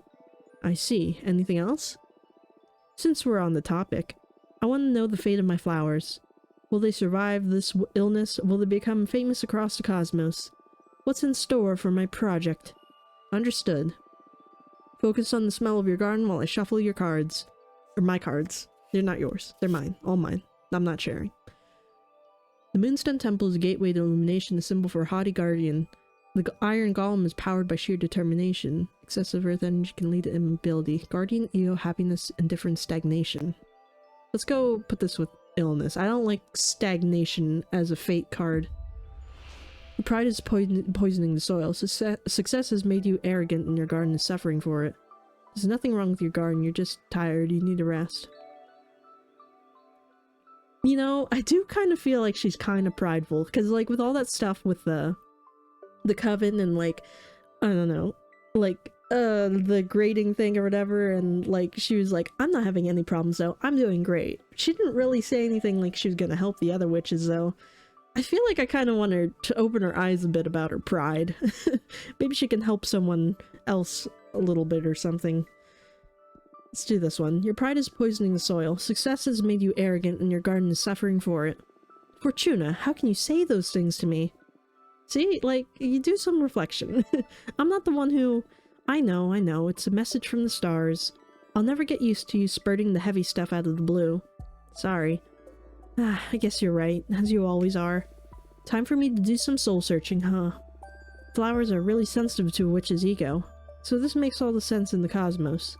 I see. Anything else? Since we're on the topic, I want to know the fate of my flowers. Will they survive this illness? Will they become famous across the cosmos? What's in store for my project? Understood. Focus on the smell of your garden while I shuffle your cards. Or my cards. They're not yours. They're mine. All mine. I'm not sharing. The Moonstone Temple is a gateway to illumination, a symbol for a haughty guardian. The Iron Golem is powered by sheer determination. Excessive earth energy can lead to immobility. Guardian, ego, happiness, indifference, stagnation. Let's go put this with illness. I don't like stagnation as a fate card. Pride is poisoning the soil. Success has made you arrogant and your garden is suffering for it. There's nothing wrong with your garden, you're just tired, you need a rest. You know, I do kind of feel like she's kind of prideful, because like with all that stuff with the coven and like, I don't know, like the grading thing or whatever, and like she was like, I'm not having any problems though, I'm doing great. She didn't really say anything like she was gonna help the other witches though. I feel like I kind of want her to open her eyes a bit about her pride. Maybe she can help someone else a little bit or something. Let's do this one. Your pride is poisoning the soil. Success has made you arrogant and your garden is suffering for it. Fortuna, how can you say those things to me? See, like, you do some reflection. I'm not the one who... I know, it's a message from the stars. I'll never get used to you spurting the heavy stuff out of the blue. Sorry. Ah, I guess you're right, as you always are. Time for me to do some soul searching, huh? Flowers are really sensitive to a witch's ego, so this makes all the sense in the cosmos.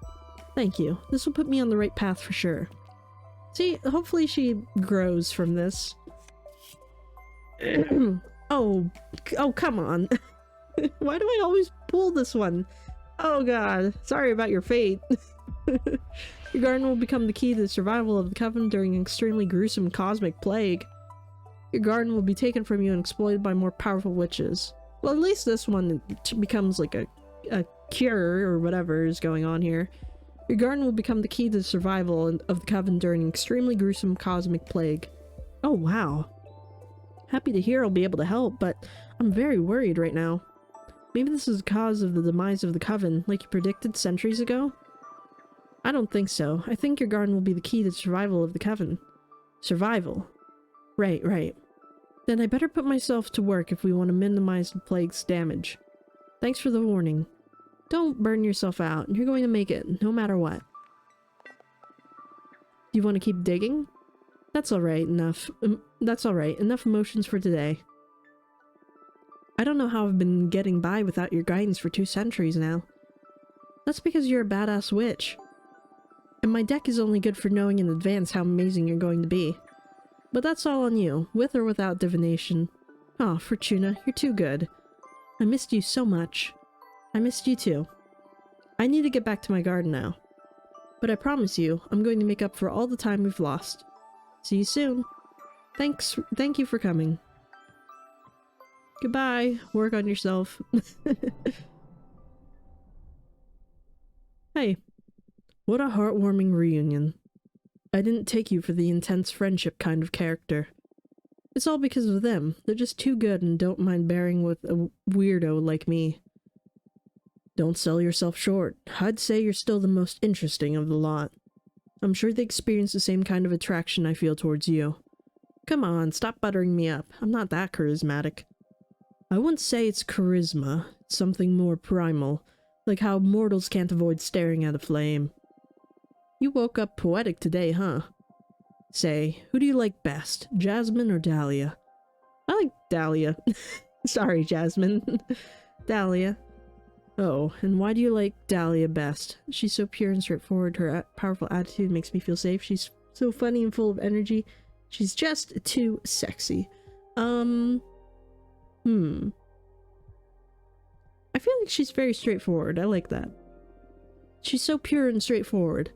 Thank you. This will put me on the right path for sure. See, hopefully she grows from this. Oh, come on. Why do I always pull this one? Oh god, sorry about your fate. Your garden will become the key to the survival of the coven during an extremely gruesome cosmic plague. Your garden will be taken from you and exploited by more powerful witches. Well, at least this one becomes like a cure or whatever is going on here. Your garden will become the key to the survival of the coven during an extremely gruesome cosmic plague. Oh wow. Happy to hear I'll be able to help, but I'm very worried right now. Maybe this is the cause of the demise of the coven, like you predicted centuries ago? I don't think so. I think your garden will be the key to the survival of the coven. Survival? Right. Then I better put myself to work if we want to minimize the plague's damage. Thanks for the warning. Don't burn yourself out. You're going to make it, no matter what. Do you want to keep digging? That's alright, enough. That's alright. Enough emotions for today. I don't know how I've been getting by without your guidance for 2 centuries now. That's because you're a badass witch. And my deck is only good for knowing in advance how amazing you're going to be. But that's all on you, with or without divination. Aw, Fortuna, you're too good. I missed you so much. I missed you too. I need to get back to my garden now. But I promise you, I'm going to make up for all the time we've lost. See you soon. Thank you for coming. Goodbye. Work on yourself. Hey. What a heartwarming reunion. I didn't take you for the intense friendship kind of character. It's all because of them. They're just too good and don't mind bearing with a weirdo like me. Don't sell yourself short. I'd say you're still the most interesting of the lot. I'm sure they experience the same kind of attraction I feel towards you. Come on, stop buttering me up. I'm not that charismatic. I wouldn't say it's charisma. It's something more primal, like how mortals can't avoid staring at a flame. You woke up poetic today, huh? Say, who do you like best, Jasmine or Dahlia? I like Dahlia. Sorry, Jasmine. Dahlia. Oh, and why do you like Dahlia best? She's so pure and straightforward. Her powerful attitude makes me feel safe. She's so funny and full of energy. She's just too sexy. I feel like she's very straightforward. I like that. She's so pure and straightforward.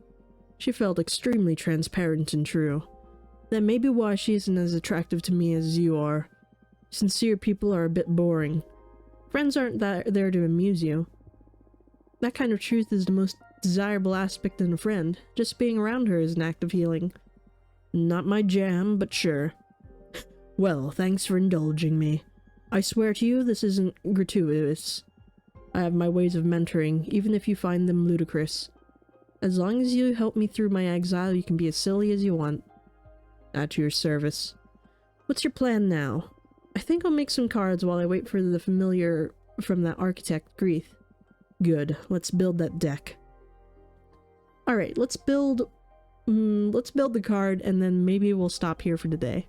She felt extremely transparent and true. That may be why she isn't as attractive to me as you are. Sincere people are a bit boring. Friends aren't there to amuse you. That kind of truth is the most desirable aspect in a friend. Just being around her is an act of healing. Not my jam, but sure. Well, thanks for indulging me. I swear to you, this isn't gratuitous. I have my ways of mentoring, even if you find them ludicrous. As long as you help me through my exile, you can be as silly as you want. At your service. What's your plan now? I think I'll make some cards while I wait for the familiar from that architect, Greeth. Good. Let's build that deck. Alright, let's build the card and then maybe we'll stop here for today.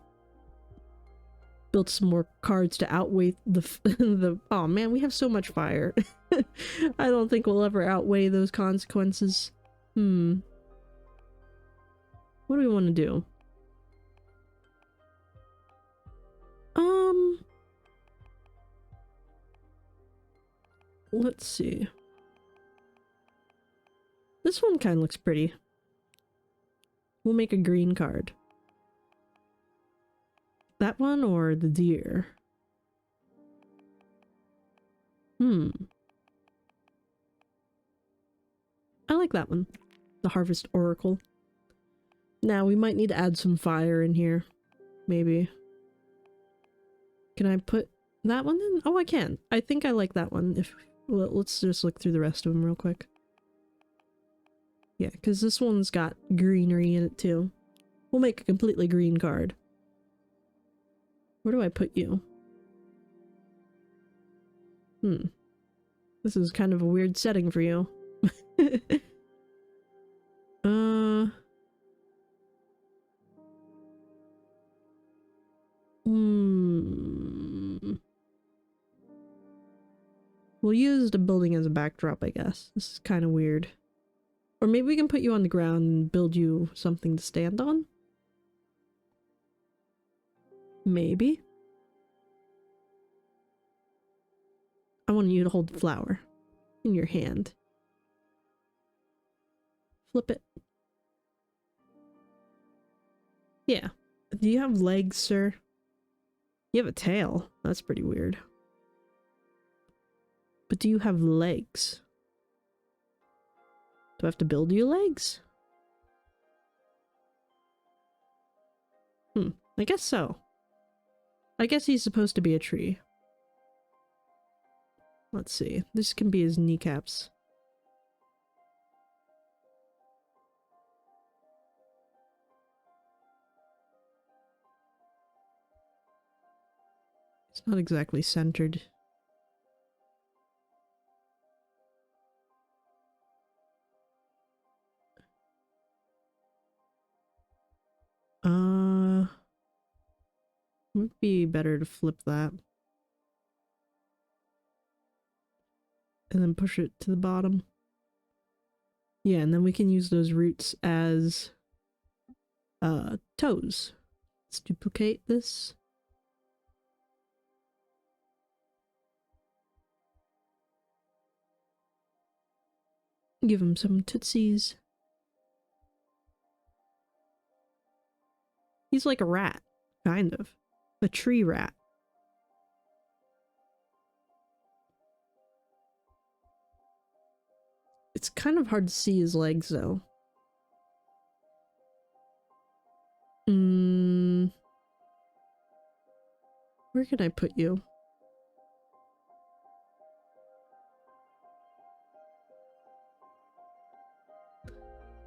Build some more cards to outweigh the oh man, we have so much fire. I don't think we'll ever outweigh those consequences. What do we want to do? Let's see. This one kind of looks pretty. We'll make a green card. That one or the deer? I like that one. The Harvest Oracle. Now, we might need to add some fire in here. Maybe. Can I put that one in? Oh, I can. I think I like that one. Well, let's just look through the rest of them real quick. Yeah, because this one's got greenery in it too. We'll make a completely green card. Where do I put you? This is kind of a weird setting for you. We'll use the building as a backdrop, I guess. This is kind of weird. Or maybe we can put you on the ground and build you something to stand on? Maybe. I want you to hold the flower in your hand. Flip it. Yeah. Do you have legs, sir? You have a tail. That's pretty weird. But do you have legs? Do I have to build you legs? I guess so. I guess he's supposed to be a tree. Let's see. This can be his kneecaps. It's not exactly centered. Would be better to flip that. And then push it to the bottom. Yeah, and then we can use those roots as toes. Let's duplicate this. Give him some tootsies. He's like a rat, kind of. A tree rat. It's kind of hard to see his legs, though. Where can I put you?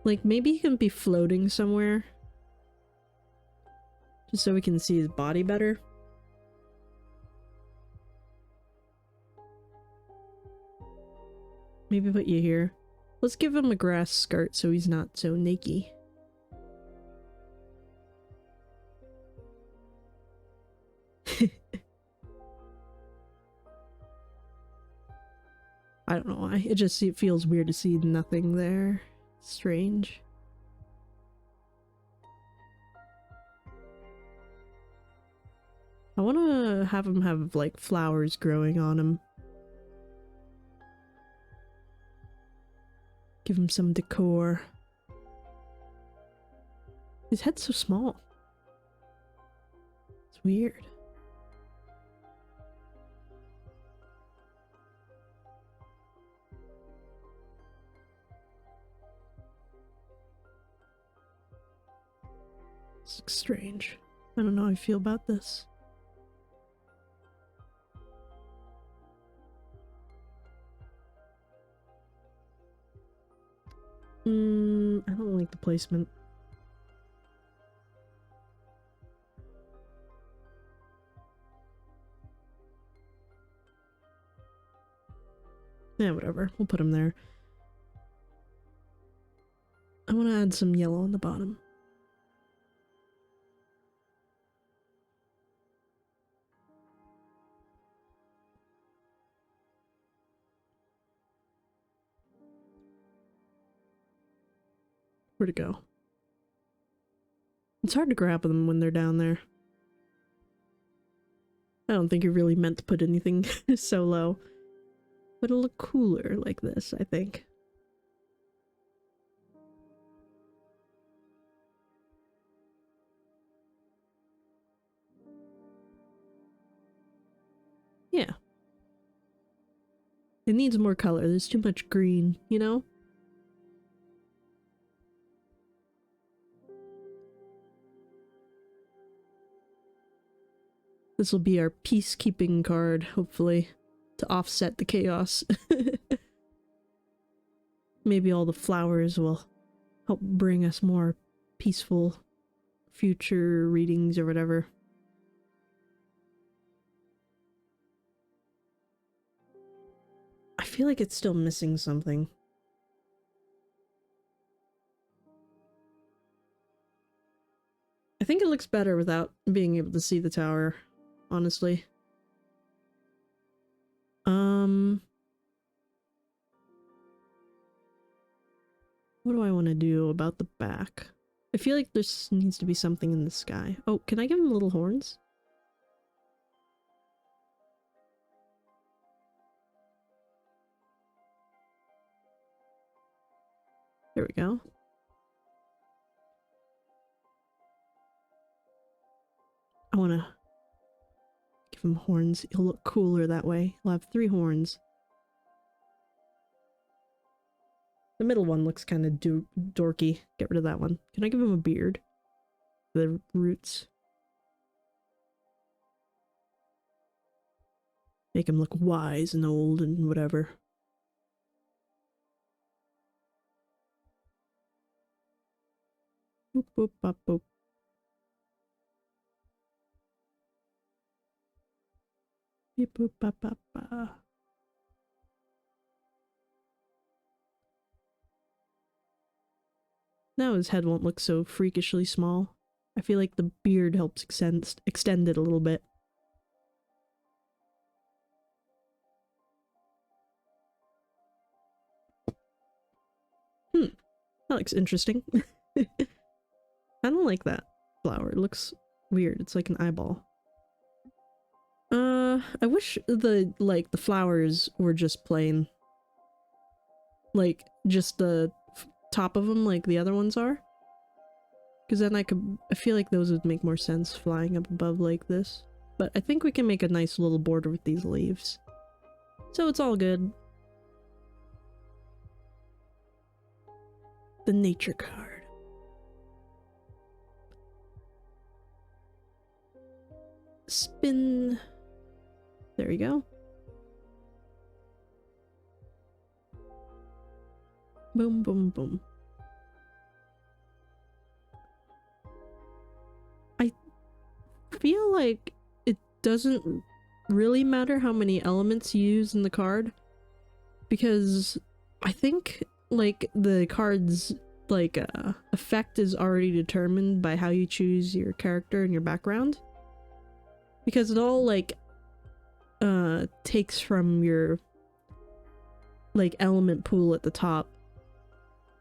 Like, maybe he can be floating somewhere. Just so we can see his body better. Maybe put you here. Let's give him a grass skirt so he's not so naked. I don't know why. It feels weird to see nothing there. Strange. I want to have him have, like, flowers growing on him. Give him some decor. His head's so small. It's weird. This looks strange. I don't know how I feel about this. I don't like the placement. Yeah, whatever. We'll put him there. I want to add some yellow on the bottom. Where'd it go? It's hard to grab them when they're down there. I don't think you really meant to put anything so low. But it'll look cooler like this, I think. Yeah. It needs more color. There's too much green, you know? This will be our peacekeeping card, hopefully, to offset the chaos. Maybe all the flowers will help bring us more peaceful future readings or whatever. I feel like it's still missing something. I think it looks better without being able to see the tower, honestly. What do I want to do about the back? I feel like there needs to be something in the sky. Oh, can I give him little horns? There we go. I want to give him horns. He'll look cooler that way. He'll have 3 horns. The middle one looks kind of dorky. Get rid of that one. Can I give him a beard? The roots. Make him look wise and old and whatever. Boop, boop, bop, boop. Beep, boop, bop, bop, bop. Now his head won't look so freakishly small. I feel like the beard helps extend it a little bit. That looks interesting. I don't like that flower. It looks weird. It's like an eyeball. I wish the flowers were just plain. Like, just the top of them like the other ones are. Because then I feel like those would make more sense flying up above like this. But I think we can make a nice little border with these leaves. So it's all good. The nature card. Spin. There we go. Boom, boom, boom. I feel like it doesn't really matter how many elements you use in the card, because I think like the card's like effect is already determined by how you choose your character and your background, because it all like takes from your like element pool at the top.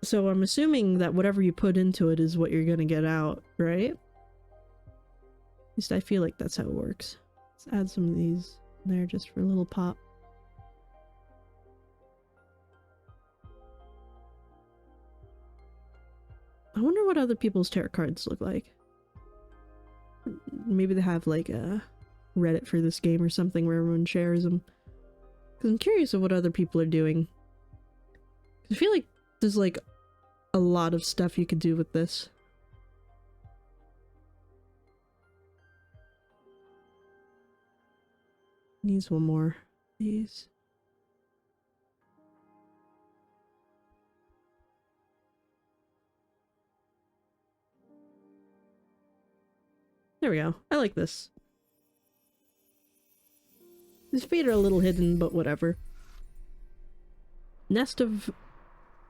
So I'm assuming that whatever you put into it is what you're gonna get out, right? At least I feel like that's how it works. Let's add some of these in there just for a little pop. I wonder what other people's tarot cards look like. Maybe they have like a Reddit for this game or something where everyone shares them. Because I'm curious of what other people are doing. I feel like there's like a lot of stuff you could do with this. Needs one more. These. There we go. I like this. His feet are a little hidden, but whatever. Nest of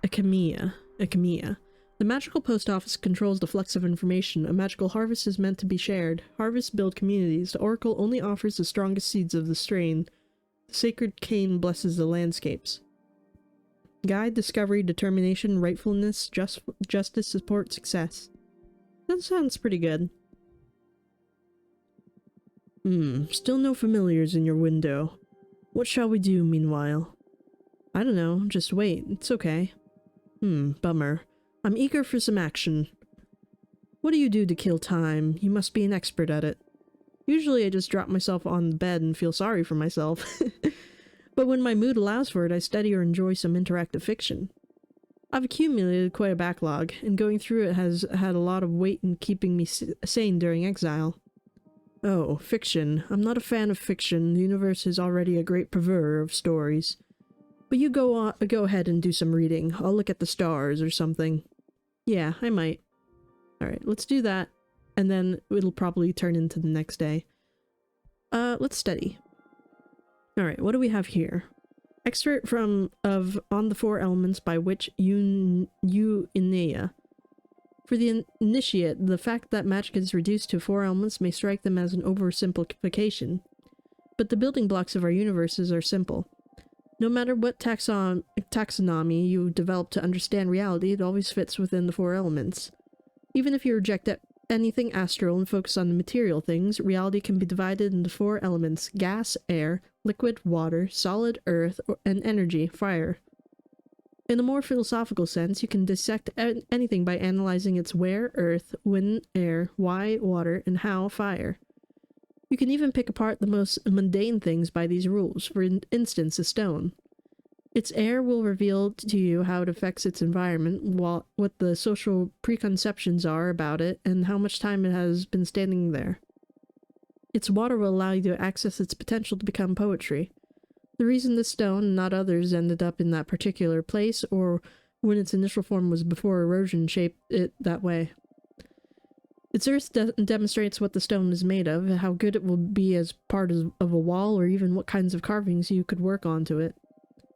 Akemia. The magical post office controls the flux of information. A magical harvest is meant to be shared. Harvests build communities. The oracle only offers the strongest seeds of the strain. The sacred cane blesses the landscapes. Guide, discovery, determination, rightfulness, justice, support, success. That sounds pretty good. Still no familiars in your window. What shall we do meanwhile? I don't know, just wait, it's okay. Bummer. I'm eager for some action. What do you do to kill time? You must be an expert at it. Usually I just drop myself on the bed and feel sorry for myself. But when my mood allows for it, I study or enjoy some interactive fiction. I've accumulated quite a backlog, and going through it has had a lot of weight in keeping me sane during exile. Oh, fiction. I'm not a fan of fiction. The universe is already a great purveyor of stories. But you go ahead and do some reading. I'll look at the stars or something. Yeah, I might. Alright, let's do that. And then it'll probably turn into the next day. Let's study. Alright, what do we have here? Excerpt of On the Four Elements by Witch Inea. For the initiate, the fact that magic is reduced to 4 elements may strike them as an oversimplification. But the building blocks of our universes are simple. No matter what taxonomy you develop to understand reality, it always fits within the 4 elements. Even if you reject anything astral and focus on the material things, reality can be divided into 4 elements: gas, air, liquid, water, solid, earth, and energy, fire. In a more philosophical sense, you can dissect anything by analyzing its where, earth, when, air, why, water, and how, fire. You can even pick apart the most mundane things by these rules, for instance, a stone. Its air will reveal to you how it affects its environment, what the social preconceptions are about it, and how much time it has been standing there. Its water will allow you to access its potential to become poetry. The reason this stone and not others ended up in that particular place, or when its initial form was before erosion shaped it that way. Its earth demonstrates what the stone is made of, how good it will be as part of a wall, or even what kinds of carvings you could work onto it.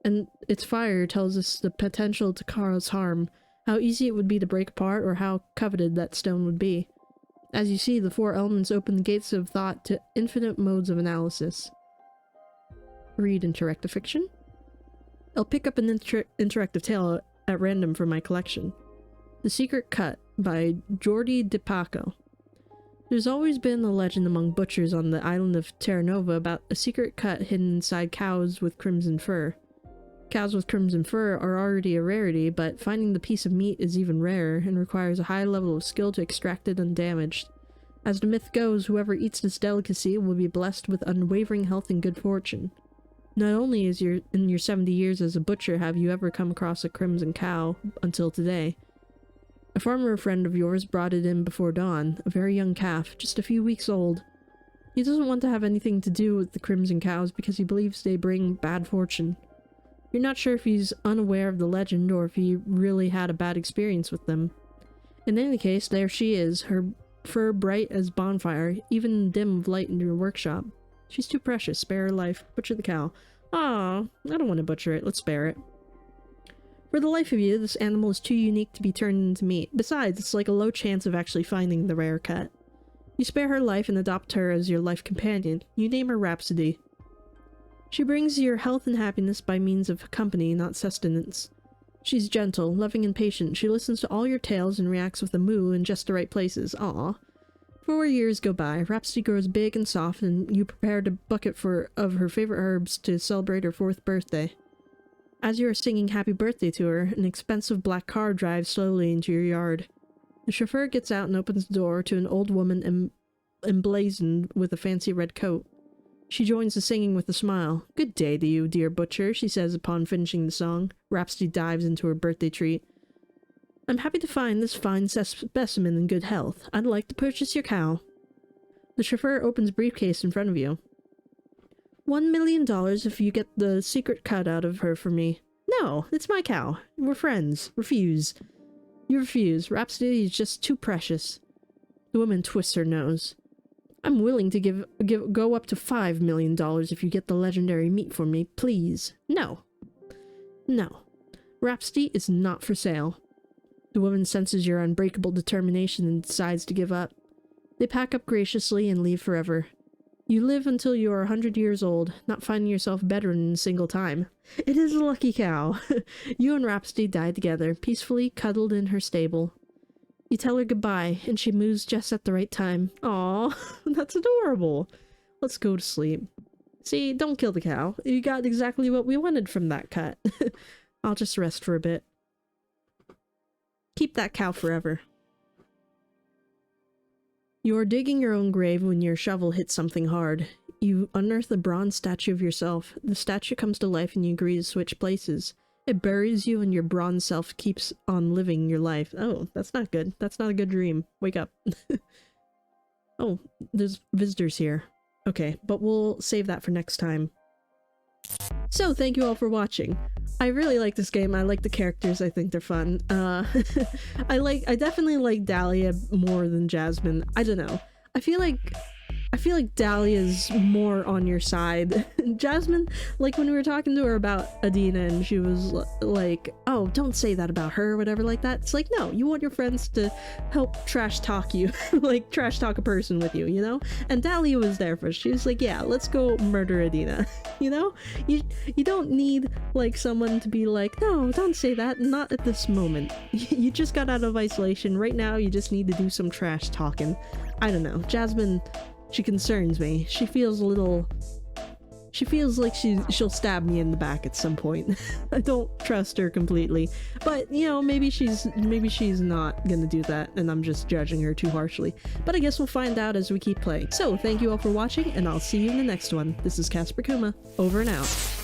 And its fire tells us the potential to cause harm, how easy it would be to break apart, or how coveted that stone would be. As you see, the 4 elements open the gates of thought to infinite modes of analysis. Read interactive fiction. I'll pick up an interactive tale at random from my collection. The Secret Cut by Jordi DePaco. There's always been a legend among butchers on the island of Terra Nova about a secret cut hidden inside cows with crimson fur. Cows with crimson fur are already a rarity, but finding the piece of meat is even rarer and requires a high level of skill to extract it undamaged. As the myth goes, whoever eats this delicacy will be blessed with unwavering health and good fortune. Not only in your 70 years as a butcher have you ever come across a crimson cow until today. A farmer friend of yours brought it in before dawn, a very young calf, just a few weeks old. He doesn't want to have anything to do with the crimson cows because he believes they bring bad fortune. You're not sure if he's unaware of the legend or if he really had a bad experience with them. In any case, there she is, her fur bright as bonfire, even in the dim of light in your workshop. She's too precious, spare her life. Butcher the cow. Aw, I don't want to butcher it, let's spare it. For the life of you, this animal is too unique to be turned into meat. Besides, it's like a low chance of actually finding the rare cut. You spare her life and adopt her as your life companion. You name her Rhapsody. She brings your health and happiness by means of company, not sustenance. She's gentle, loving, and patient. She listens to all your tales and reacts with a moo in just the right places. Aw. 4 years go by. Rhapsody grows big and soft, and you prepared a bucket of her favorite herbs to celebrate her 4th birthday. As you are singing happy birthday to her, an expensive black car drives slowly into your yard. The chauffeur gets out and opens the door to an old woman emblazoned with a fancy red coat. She joins the singing with a smile. "Good day to you, dear butcher," she says upon finishing the song. Rhapsody dives into her birthday treat. "I'm happy to find this fine specimen in good health. I'd like to purchase your cow." The chauffeur opens a briefcase in front of you. $1 million if you get the secret cut out of her for me. No, it's my cow. We're friends. Refuse. You refuse. Rhapsody is just too precious. The woman twists her nose. "I'm willing to go up to $5 million if you get the legendary meat for me, please." No. No. Rhapsody is not for sale. The woman senses your unbreakable determination and decides to give up. They pack up graciously and leave forever. You live until you are 100 years old, not finding yourself better in a single time. It is a lucky cow. You and Rhapsody die together, peacefully cuddled in her stable. You tell her goodbye, and she moves just at the right time. Aww, that's adorable. Let's go to sleep. See, don't kill the cow. You got exactly what we wanted from that cut. I'll just rest for a bit. Keep that cow forever. You are digging your own grave when your shovel hits something hard. You unearth a bronze statue of yourself. The statue comes to life and you agree to switch places. It buries you and your bronze self keeps on living your life. Oh, that's not good. That's not a good dream. Wake up. Oh, there's visitors here. Okay, but we'll save that for next time. So, thank you all for watching. I really like this game. I like the characters. I think they're fun. I definitely like Dahlia more than Jasmine. I don't know. I feel like Dahlia's more on your side. Jasmine, like when we were talking to her about Adina and she was like, oh, don't say that about her or whatever like that. It's like, no, you want your friends to help trash talk you, like trash talk a person with you, you know? And Dahlia was there for us. She was like, yeah, let's go murder Adina, you know? You don't need like someone to be like, no, don't say that, not at this moment. You just got out of isolation. Right now, you just need to do some trash talking. I don't know. Jasmine, she concerns me. She feels like she'll stab me in the back at some point. I don't trust her completely. But, you know, maybe she's not gonna do that and I'm just judging her too harshly. But I guess we'll find out as we keep playing. So, thank you all for watching and I'll see you in the next one. This is Casper Kuma, over and out.